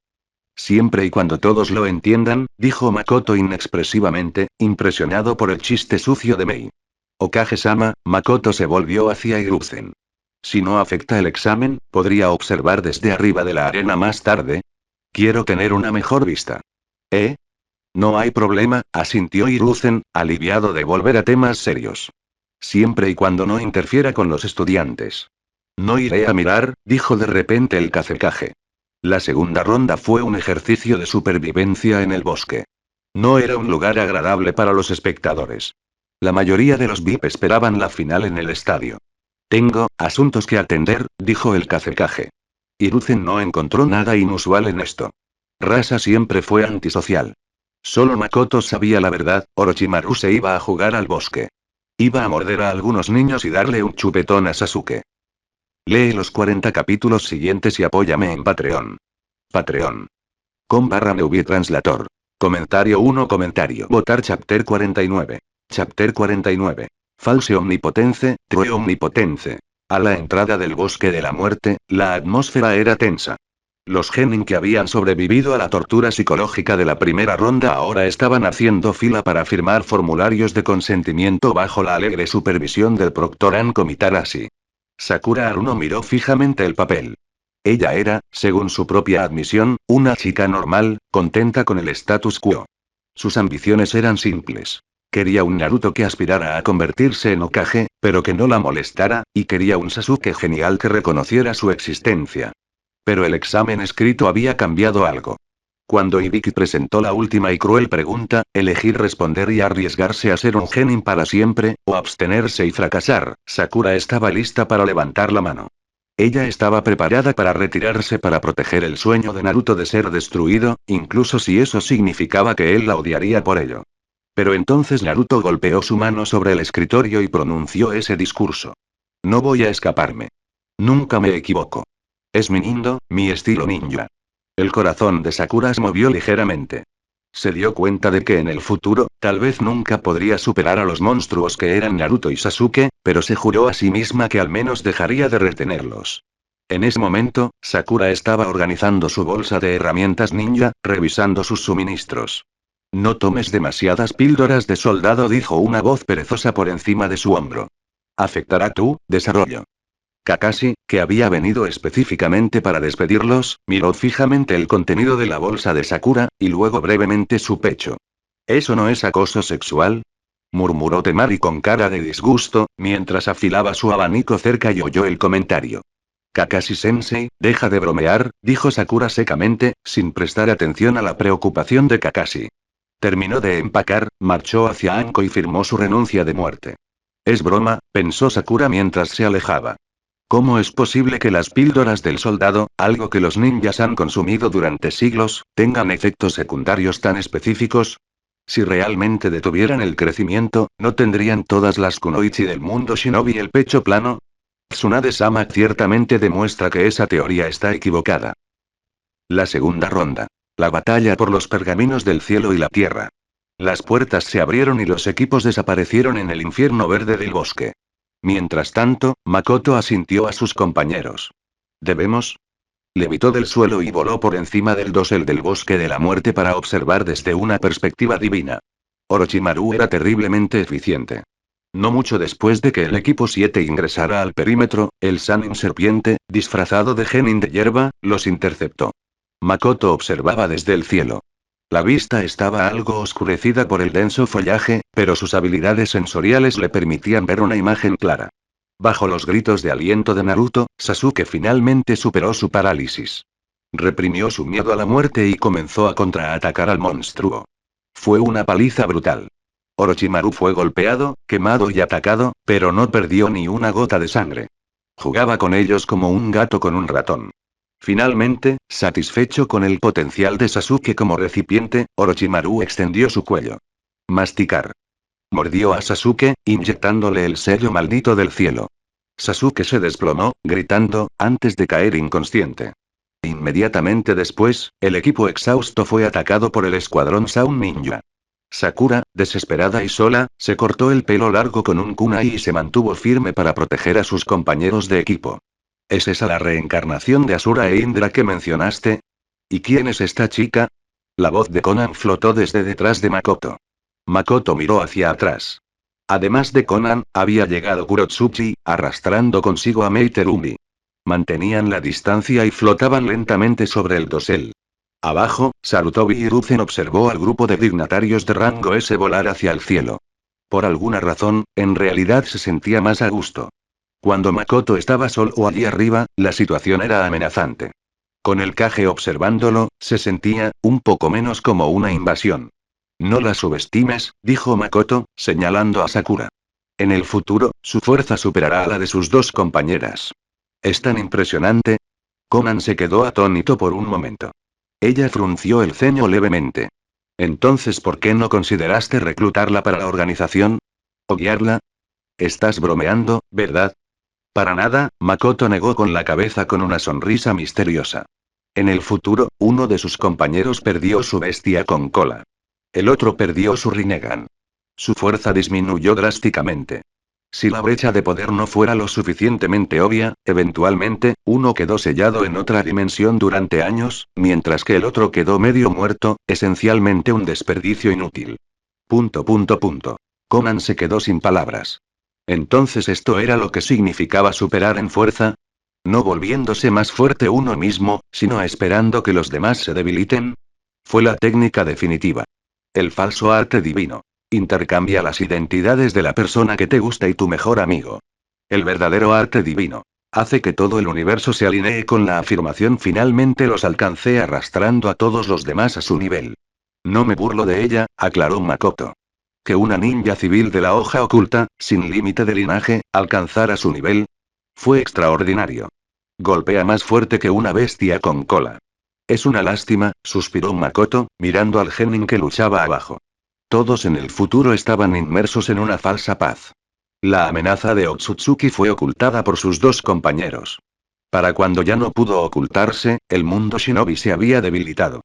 Siempre y cuando todos lo entiendan, dijo Makoto inexpresivamente, impresionado por el chiste sucio de Mei. Okage-sama, Makoto se volvió hacia Hiruzen. Si no afecta el examen, ¿podría observar desde arriba de la arena más tarde? Quiero tener una mejor vista. ¿Eh? No hay problema, asintió Hiruzen, aliviado de volver a temas serios. Siempre y cuando no interfiera con los estudiantes. No iré a mirar, dijo de repente el Kazekage. La segunda ronda fue un ejercicio de supervivencia en el bosque. No era un lugar agradable para los espectadores. La mayoría de los VIP esperaban la final en el estadio. Tengo asuntos que atender, dijo el Kazekage. Hiruzen no encontró nada inusual en esto. Rasa siempre fue antisocial. Solo Makoto sabía la verdad, Orochimaru se iba a jugar al bosque. Iba a morder a algunos niños y darle un chupetón a Sasuke. Lee los 40 capítulos siguientes y apóyame en Patreon. Patreon.com/Neuvi Translator. Comentario 1. Comentario. Votar Chapter 49. Chapter 49. False Omnipotence, True Omnipotence. A la entrada del bosque de la muerte, la atmósfera era tensa. Los genin que habían sobrevivido a la tortura psicológica de la primera ronda ahora estaban haciendo fila para firmar formularios de consentimiento bajo la alegre supervisión del proctor Anko Mitarashi. Sakura Haruno miró fijamente el papel. Ella era, según su propia admisión, una chica normal, contenta con el status quo. Sus ambiciones eran simples. Quería un Naruto que aspirara a convertirse en Hokage, pero que no la molestara, y quería un Sasuke genial que reconociera su existencia. Pero el examen escrito había cambiado algo. Cuando Hibiki presentó la última y cruel pregunta, elegir responder y arriesgarse a ser un genin para siempre, o abstenerse y fracasar, Sakura estaba lista para levantar la mano. Ella estaba preparada para retirarse para proteger el sueño de Naruto de ser destruido, incluso si eso significaba que él la odiaría por ello. Pero entonces Naruto golpeó su mano sobre el escritorio y pronunció ese discurso. No voy a escaparme. Nunca me equivoco. Es mi Nindo, mi estilo ninja. El corazón de Sakura se movió ligeramente. Se dio cuenta de que en el futuro, tal vez nunca podría superar a los monstruos que eran Naruto y Sasuke, pero se juró a sí misma que al menos dejaría de retenerlos. En ese momento, Sakura estaba organizando su bolsa de herramientas ninja, revisando sus suministros. No tomes demasiadas píldoras de soldado, dijo una voz perezosa por encima de su hombro. Afectará tu desarrollo. Kakashi, que había venido específicamente para despedirlos, miró fijamente el contenido de la bolsa de Sakura, y luego brevemente su pecho. ¿Eso no es acoso sexual?, murmuró Temari con cara de disgusto, mientras afilaba su abanico cerca y oyó el comentario. Kakashi-sensei, deja de bromear, dijo Sakura secamente, sin prestar atención a la preocupación de Kakashi. Terminó de empacar, marchó hacia Anko y firmó su renuncia de muerte. Es broma, pensó Sakura mientras se alejaba. ¿Cómo es posible que las píldoras del soldado, algo que los ninjas han consumido durante siglos, tengan efectos secundarios tan específicos? Si realmente detuvieran el crecimiento, ¿no tendrían todas las kunoichi del mundo shinobi el pecho plano? Tsunade-sama ciertamente demuestra que esa teoría está equivocada. La segunda ronda. La batalla por los pergaminos del cielo y la tierra. Las puertas se abrieron y los equipos desaparecieron en el infierno verde del bosque. Mientras tanto, Makoto asintió a sus compañeros. ¿Debemos? Levitó del suelo y voló por encima del dosel del bosque de la muerte para observar desde una perspectiva divina. Orochimaru era terriblemente eficiente. No mucho después de que el equipo 7 ingresara al perímetro, el Sannin serpiente, disfrazado de genin de hierba, los interceptó. Makoto observaba desde el cielo. La vista estaba algo oscurecida por el denso follaje, pero sus habilidades sensoriales le permitían ver una imagen clara. Bajo los gritos de aliento de Naruto, Sasuke finalmente superó su parálisis. Reprimió su miedo a la muerte y comenzó a contraatacar al monstruo. Fue una paliza brutal. Orochimaru fue golpeado, quemado y atacado, pero no perdió ni una gota de sangre. Jugaba con ellos como un gato con un ratón. Finalmente, satisfecho con el potencial de Sasuke como recipiente, Orochimaru extendió su cuello. Masticar. Mordió a Sasuke, inyectándole el sello maldito del cielo. Sasuke se desplomó, gritando, antes de caer inconsciente. Inmediatamente después, el equipo exhausto fue atacado por el escuadrón Sound Ninja. Sakura, desesperada y sola, se cortó el pelo largo con un kunai y se mantuvo firme para proteger a sus compañeros de equipo. ¿Es esa la reencarnación de Asura e Indra que mencionaste? ¿Y quién es esta chica? La voz de Konan flotó desde detrás de Makoto. Makoto miró hacia atrás. Además de Konan, había llegado Kurotsuchi, arrastrando consigo a Meiterumi. Mantenían la distancia y flotaban lentamente sobre el dosel. Abajo, Sarutobi Hiruzen observó al grupo de dignatarios de rango S volar hacia el cielo. Por alguna razón, en realidad se sentía más a gusto. Cuando Makoto estaba solo allí arriba, la situación era amenazante. Con el Kage observándolo, se sentía, un poco menos como una invasión. No la subestimes, dijo Makoto, señalando a Sakura. En el futuro, su fuerza superará a la de sus dos compañeras. ¿Es tan impresionante? Konan se quedó atónito por un momento. Ella frunció el ceño levemente. Entonces, ¿por qué no consideraste reclutarla para la organización? ¿O guiarla? Estás bromeando, ¿verdad? Para nada, Makoto negó con la cabeza con una sonrisa misteriosa. En el futuro, uno de sus compañeros perdió su bestia con cola. El otro perdió su Rinnegan. Su fuerza disminuyó drásticamente. Si la brecha de poder no fuera lo suficientemente obvia, eventualmente, uno quedó sellado en otra dimensión durante años, mientras que el otro quedó medio muerto, esencialmente un desperdicio inútil. Conan se quedó sin palabras. Entonces esto era lo que significaba superar en fuerza. No volviéndose más fuerte uno mismo, sino esperando que los demás se debiliten. Fue la técnica definitiva. El falso arte divino. Intercambia las identidades de la persona que te gusta y tu mejor amigo. El verdadero arte divino. Hace que todo el universo se alinee con la afirmación finalmente los alcancé arrastrando a todos los demás a su nivel. No me burlo de ella, aclaró Makoto. Que una ninja civil de la hoja oculta, sin límite de linaje, alcanzara su nivel. Fue extraordinario. Golpea más fuerte que una bestia con cola. Es una lástima, suspiró Makoto, mirando al genin que luchaba abajo. Todos en el futuro estaban inmersos en una falsa paz. La amenaza de Otsutsuki fue ocultada por sus dos compañeros. Para cuando ya no pudo ocultarse, el mundo shinobi se había debilitado.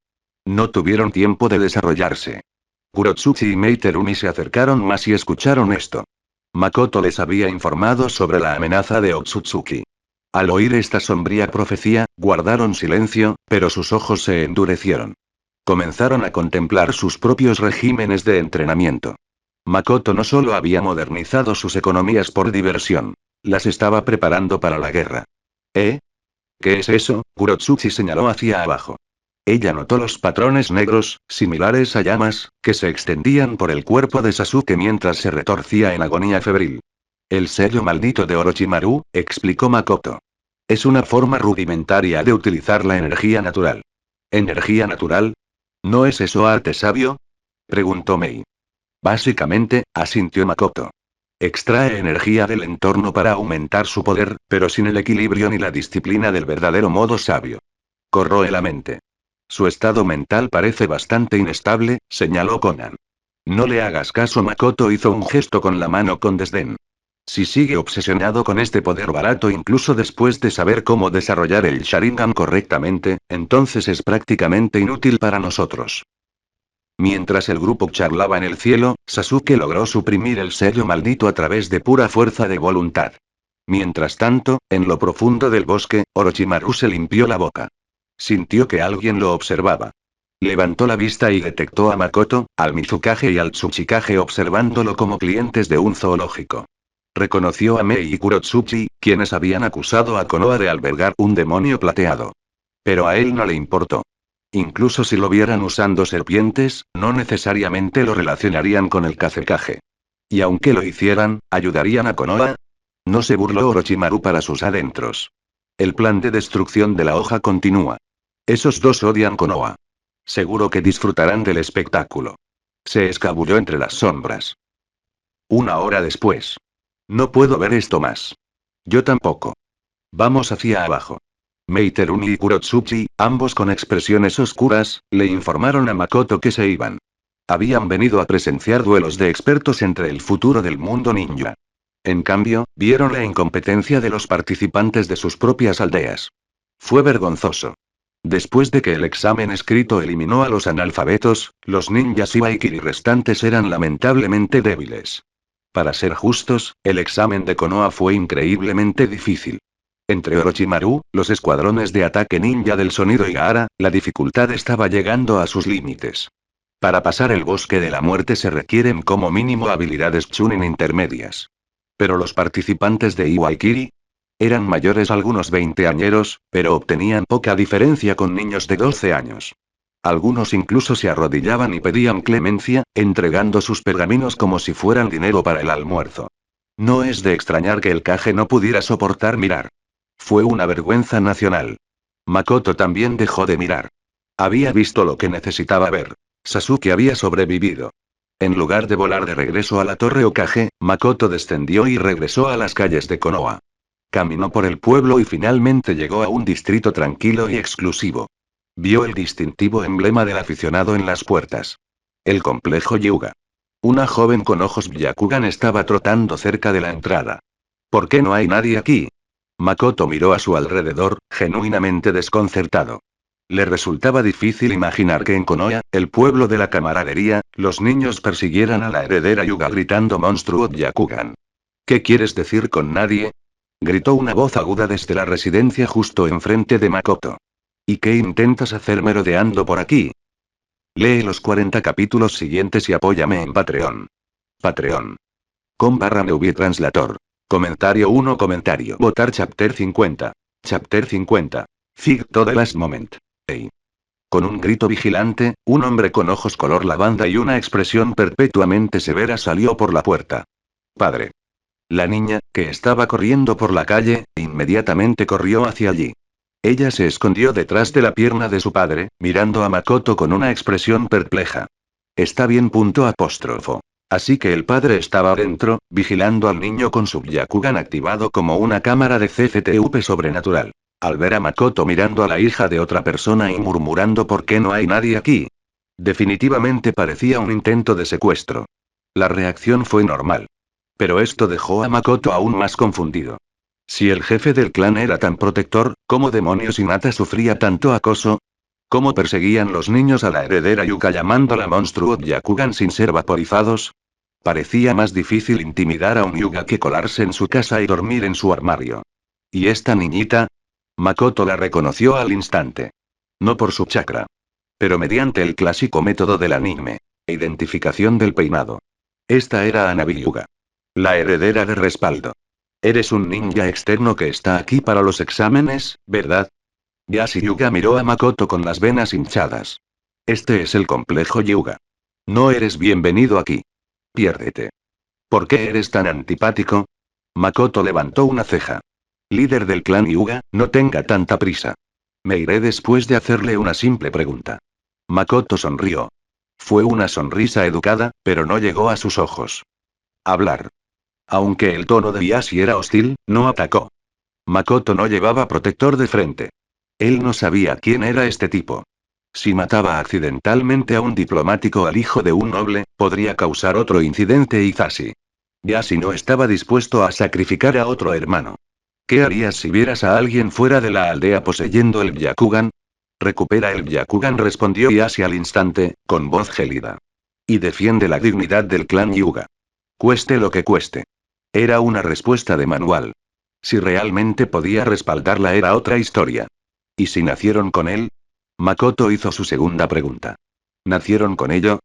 No tuvieron tiempo de desarrollarse. Kurotsuchi y Meiterumi se acercaron más y escucharon esto. Makoto les había informado sobre la amenaza de Otsutsuki. Al oír esta sombría profecía, guardaron silencio, pero sus ojos se endurecieron. Comenzaron a contemplar sus propios regímenes de entrenamiento. Makoto no solo había modernizado sus economías por diversión, las estaba preparando para la guerra. ¿Eh? ¿Qué es eso? Kurotsuchi señaló hacia abajo. Ella notó los patrones negros, similares a llamas, que se extendían por el cuerpo de Sasuke mientras se retorcía en agonía febril. El sello maldito de Orochimaru, explicó Makoto. Es una forma rudimentaria de utilizar la energía natural. ¿Energía natural? ¿No es eso arte sabio? Preguntó Mei. Básicamente, asintió Makoto. Extrae energía del entorno para aumentar su poder, pero sin el equilibrio ni la disciplina del verdadero modo sabio. Corroe la mente. Su estado mental parece bastante inestable, señaló Conan. No le hagas caso. Makoto hizo un gesto con la mano con desdén. Si sigue obsesionado con este poder barato incluso después de saber cómo desarrollar el Sharingan correctamente, entonces es prácticamente inútil para nosotros. Mientras el grupo charlaba en el cielo, Sasuke logró suprimir el sello maldito a través de pura fuerza de voluntad. Mientras tanto, en lo profundo del bosque, Orochimaru se limpió la boca. Sintió que alguien lo observaba. Levantó la vista y detectó a Makoto, al Mizukage y al Tsuchikage observándolo como clientes de un zoológico. Reconoció a Mei y Kurotsuchi, quienes habían acusado a Konoha de albergar un demonio plateado. Pero a él no le importó. Incluso si lo vieran usando serpientes, no necesariamente lo relacionarían con el Kazekage. Y aunque lo hicieran, ¿ayudarían a Konoha? No se burló Orochimaru para sus adentros. El plan de destrucción de la hoja continúa. Esos dos odian Konoha. Seguro que disfrutarán del espectáculo. Se escabulló entre las sombras. Una hora después. No puedo ver esto más. Yo tampoco. Vamos hacia abajo. Meiterumi y Kurotsuchi, ambos con expresiones oscuras, le informaron a Makoto que se iban. Habían venido a presenciar duelos de expertos entre el futuro del mundo ninja. En cambio, vieron la incompetencia de los participantes de sus propias aldeas. Fue vergonzoso. Después de que el examen escrito eliminó a los analfabetos, los ninjas Ibaikiri restantes eran lamentablemente débiles. Para ser justos, el examen de Konoha fue increíblemente difícil. Entre Orochimaru, los escuadrones de ataque ninja del sonido y Gaara, la dificultad estaba llegando a sus límites. Para pasar el bosque de la muerte se requieren como mínimo habilidades Chunin intermedias. Pero los participantes de Iwaikiri eran mayores algunos 20añeros, pero obtenían poca diferencia con niños de 12 años. Algunos incluso se arrodillaban y pedían clemencia, entregando sus pergaminos como si fueran dinero para el almuerzo. No es de extrañar que el Kage no pudiera soportar mirar. Fue una vergüenza nacional. Makoto también dejó de mirar. Había visto lo que necesitaba ver. Sasuke había sobrevivido. En lugar de volar de regreso a la torre Hokage, Makoto descendió y regresó a las calles de Konoha. Caminó por el pueblo y finalmente llegó a un distrito tranquilo y exclusivo. Vio el distintivo emblema del aficionado en las puertas. El complejo Hyuga. Una joven con ojos Byakugan estaba trotando cerca de la entrada. ¿Por qué no hay nadie aquí? Makoto miró a su alrededor, genuinamente desconcertado. Le resultaba difícil imaginar que en Konoha, el pueblo de la camaradería, los niños persiguieran a la heredera Yuga gritando monstruo Byakugan. ¿Qué quieres decir con nadie? Gritó una voz aguda desde la residencia justo enfrente de Makoto. ¿Y qué intentas hacer merodeando por aquí? Lee los 40 capítulos siguientes y apóyame en Patreon. Patreon. Com/Movie Translator. Comentario 1. Comentario. Votar Chapter 50. Chapter 50. Fig to the last moment. Hey. Con un grito vigilante, un hombre con ojos color lavanda y una expresión perpetuamente severa salió por la puerta. Padre. La niña, que estaba corriendo por la calle, inmediatamente corrió hacia allí. Ella se escondió detrás de la pierna de su padre, mirando a Makoto con una expresión perpleja. Está bien. Apóstrofo. Así que el padre estaba dentro, vigilando al niño con su Byakugan activado como una cámara de CCTV sobrenatural. Al ver a Makoto mirando a la hija de otra persona y murmurando ¿por qué no hay nadie aquí? Definitivamente parecía un intento de secuestro. La reacción fue normal. Pero esto dejó a Makoto aún más confundido. Si el jefe del clan era tan protector, ¿cómo demonios Hinata sufría tanto acoso? ¿Cómo perseguían los niños a la heredera Yuka llamándola monstruo Byakugan sin ser vaporizados? Parecía más difícil intimidar a un Yuga que colarse en su casa y dormir en su armario. ¿Y esta niñita? Makoto la reconoció al instante. No por su chakra. Pero mediante el clásico método del anime. Identificación del peinado. Esta era Hanabi Yuga. La heredera de respaldo. Eres un ninja externo que está aquí para los exámenes, ¿verdad? Yashi Yuga miró a Makoto con las venas hinchadas. Este es el complejo Yuga. No eres bienvenido aquí. Piérdete. ¿Por qué eres tan antipático? Makoto levantó una ceja. Líder del clan Yuga, no tenga tanta prisa. Me iré después de hacerle una simple pregunta. Makoto sonrió. Fue una sonrisa educada, pero no llegó a sus ojos. Hablar. Aunque el tono de Yashi era hostil, no atacó. Makoto no llevaba protector de frente. Él no sabía quién era este tipo. Si mataba accidentalmente a un diplomático o al hijo de un noble, podría causar otro incidente y Zashi. Yashi no estaba dispuesto a sacrificar a otro hermano. ¿Qué harías si vieras a alguien fuera de la aldea poseyendo el Byakugan? Recupera el Byakugan, respondió Yashi al instante, con voz gélida. Y defiende la dignidad del clan Yuga. Cueste lo que cueste. Era una respuesta de manual. Si realmente podía respaldarla era otra historia. ¿Y si nacieron con él? Makoto hizo su segunda pregunta. ¿Nacieron con ello?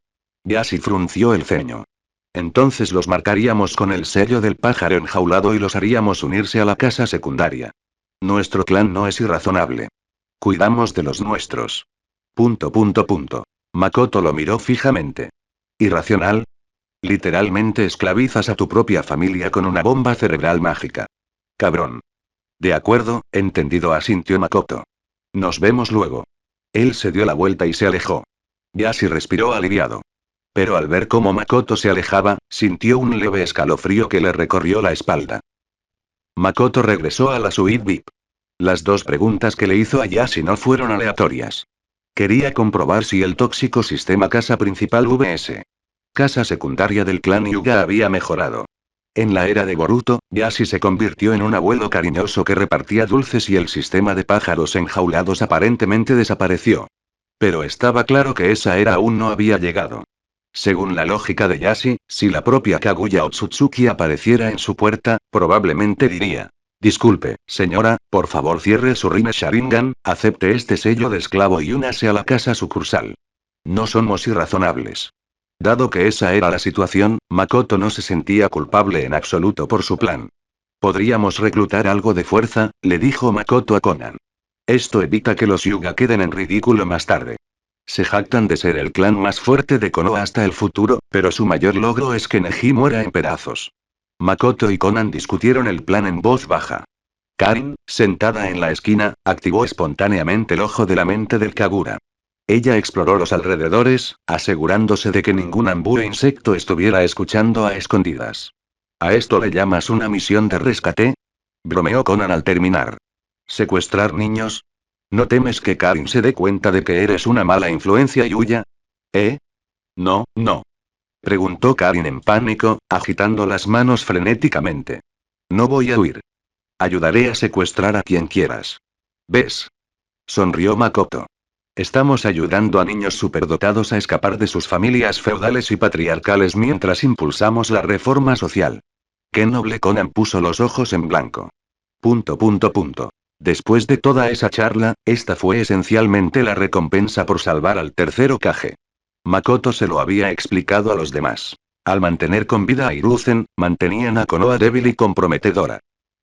Yashi frunció el ceño. Entonces los marcaríamos con el sello del pájaro enjaulado y los haríamos unirse a la casa secundaria. Nuestro clan no es irrazonable. Cuidamos de los nuestros. Makoto lo miró fijamente. ¿Irracional? Literalmente esclavizas a tu propia familia con una bomba cerebral mágica. Cabrón. De acuerdo, entendido, asintió Makoto. Nos vemos luego. Él se dio la vuelta y se alejó. Yashi respiró aliviado. Pero al ver cómo Makoto se alejaba, sintió un leve escalofrío que le recorrió la espalda. Makoto regresó a la suite VIP. Las dos preguntas que le hizo a Yashi no fueron aleatorias. Quería comprobar si el tóxico sistema casa principal vs. casa secundaria del clan Yuga había mejorado. En la era de Boruto, Yashi se convirtió en un abuelo cariñoso que repartía dulces y el sistema de pájaros enjaulados aparentemente desapareció. Pero estaba claro que esa era aún no había llegado. Según la lógica de Yashi, si la propia Kaguya Otsutsuki apareciera en su puerta, probablemente diría: disculpe, señora, por favor cierre su Rine Sharingan, acepte este sello de esclavo y únase a la casa sucursal. No somos irrazonables. Dado que esa era la situación, Makoto no se sentía culpable en absoluto por su plan. Podríamos reclutar algo de fuerza, le dijo Makoto a Conan. Esto evita que los Yuga queden en ridículo más tarde. Se jactan de ser el clan más fuerte de Konoha hasta el futuro, pero su mayor logro es que Neji muera en pedazos. Makoto y Conan discutieron el plan en voz baja. Karin, sentada en la esquina, activó espontáneamente el ojo de la mente del Kagura. Ella exploró los alrededores, asegurándose de que ningún ambú o insecto estuviera escuchando a escondidas. ¿A esto le llamas una misión de rescate? Bromeó Conan al terminar. ¿Secuestrar niños? ¿No temes que Karin se dé cuenta de que eres una mala influencia y huya? ¿Eh? No, no. Preguntó Karin en pánico, agitando las manos frenéticamente. No voy a huir. Ayudaré a secuestrar a quien quieras. ¿Ves? Sonrió Makoto. Estamos ayudando a niños superdotados a escapar de sus familias feudales y patriarcales mientras impulsamos la reforma social. Qué noble. Conan puso los ojos en blanco. Punto punto punto. Después de toda esa charla, esta fue esencialmente la recompensa por salvar al tercer Hokage. Makoto se lo había explicado a los demás. Al mantener con vida a Hiruzen, mantenían a Konoha débil y comprometedora.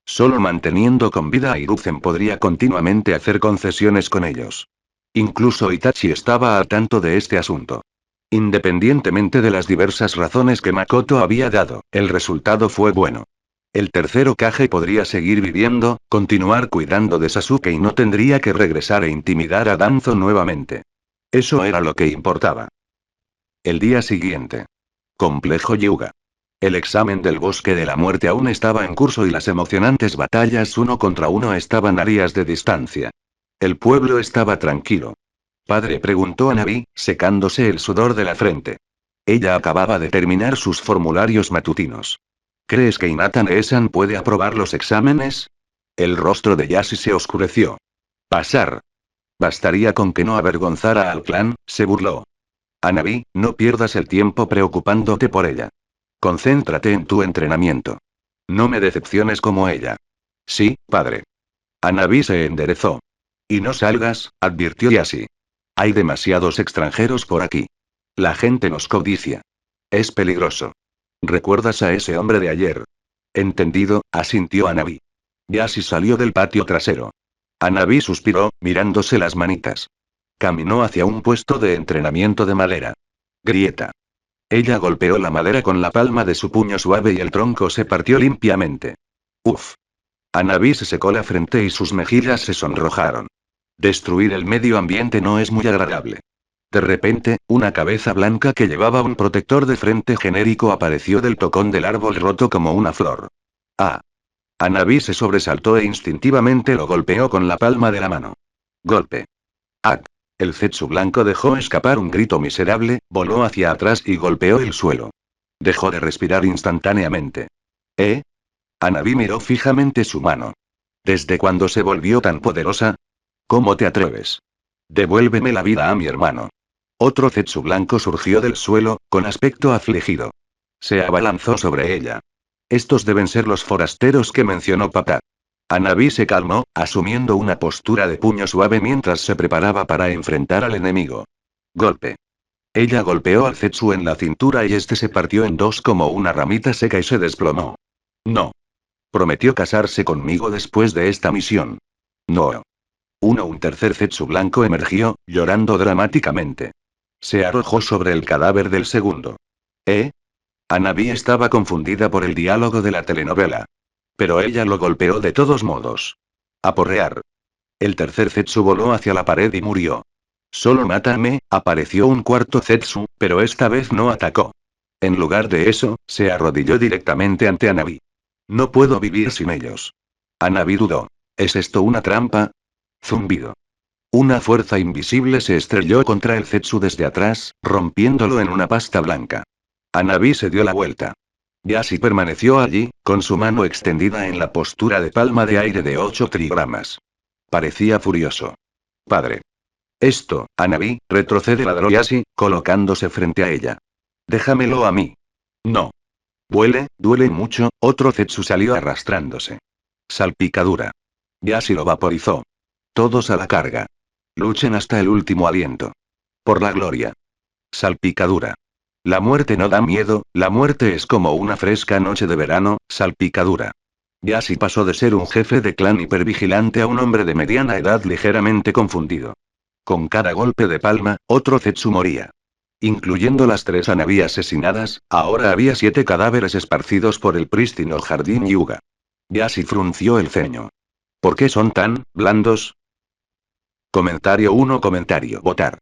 Solo manteniendo con vida a Hiruzen podría continuamente hacer concesiones con ellos. Incluso Itachi estaba al tanto de este asunto. Independientemente de las diversas razones que Makoto había dado, el resultado fue bueno. El tercer Hokage podría seguir viviendo, continuar cuidando de Sasuke y no tendría que regresar e intimidar a Danzo nuevamente. Eso era lo que importaba. El día siguiente. Complejo Hyuga. El examen del Bosque de la Muerte aún estaba en curso y las emocionantes batallas uno contra uno estaban a días de distancia. El pueblo estaba tranquilo. Padre, preguntó a Navi, secándose el sudor de la frente. Ella acababa de terminar sus formularios matutinos. ¿Crees que Hinata Neesan puede aprobar los exámenes? El rostro de Yashi se oscureció. Pasar. Bastaría con que no avergonzara al clan, se burló. Anabi, no pierdas el tiempo preocupándote por ella. Concéntrate en tu entrenamiento. No me decepciones como ella. Sí, padre. Anabi se enderezó. Y no salgas, advirtió Yashi. Hay demasiados extranjeros por aquí. La gente nos codicia. Es peligroso. ¿Recuerdas a ese hombre de ayer? Entendido, asintió Anabi. Yashi salió del patio trasero. Anabi suspiró, mirándose las manitas. Caminó hacia un puesto de entrenamiento de madera. Grieta. Ella golpeó la madera con la palma de su puño suave y el tronco se partió limpiamente. Uf. Anabi se secó la frente y sus mejillas se sonrojaron. Destruir el medio ambiente no es muy agradable. De repente, una cabeza blanca que llevaba un protector de frente genérico apareció del tocón del árbol roto como una flor. Ah. Anabi se sobresaltó e instintivamente lo golpeó con la palma de la mano. Golpe. Ah. El Zetsu blanco dejó escapar un grito miserable, voló hacia atrás y golpeó el suelo. Dejó de respirar instantáneamente. ¿Eh? Anabi miró fijamente su mano. ¿Desde cuándo se volvió tan poderosa? ¿Cómo te atreves? Devuélveme la vida a mi hermano. Otro Zetsu blanco surgió del suelo, con aspecto afligido. Se abalanzó sobre ella. Estos deben ser los forasteros que mencionó papá. Anabi se calmó, asumiendo una postura de puño suave mientras se preparaba para enfrentar al enemigo. Golpe. Ella golpeó al Zetsu en la cintura y este se partió en dos como una ramita seca y se desplomó. No. Prometió casarse conmigo después de esta misión. No. Un tercer Zetsu blanco emergió, llorando dramáticamente. Se arrojó sobre el cadáver del segundo. ¿Eh? Anabi estaba confundida por el diálogo de la telenovela. Pero ella lo golpeó de todos modos. Aporrear. El tercer Zetsu voló hacia la pared y murió. Solo mátame, apareció un cuarto Zetsu, pero esta vez no atacó. En lugar de eso, se arrodilló directamente ante Anabi. No puedo vivir sin ellos. Anabi dudó. ¿Es esto una trampa? Zumbido. Una fuerza invisible se estrelló contra el Zetsu desde atrás, rompiéndolo en una pasta blanca. Anabi se dio la vuelta. Yashi permaneció allí, con su mano extendida en la postura de palma de aire de 8 trigramas. Parecía furioso. Padre. Esto, Anabi, retrocede, ladró Yashi, colocándose frente a ella. Déjamelo a mí. No. Duele mucho, otro Zetsu salió arrastrándose. Salpicadura. Yashi lo vaporizó. Todos a la carga. Luchen hasta el último aliento. Por la gloria. Salpicadura. La muerte no da miedo, la muerte es como una fresca noche de verano, salpicadura. Yashi pasó de ser un jefe de clan hipervigilante a un hombre de mediana edad ligeramente confundido. Con cada golpe de palma, otro Zetsu moría. Incluyendo las 3 Anabi asesinadas, ahora había 7 cadáveres esparcidos por el prístino jardín Hyuga. Yashi frunció el ceño. ¿Por qué son tan blandos? Comentario 1. Votar.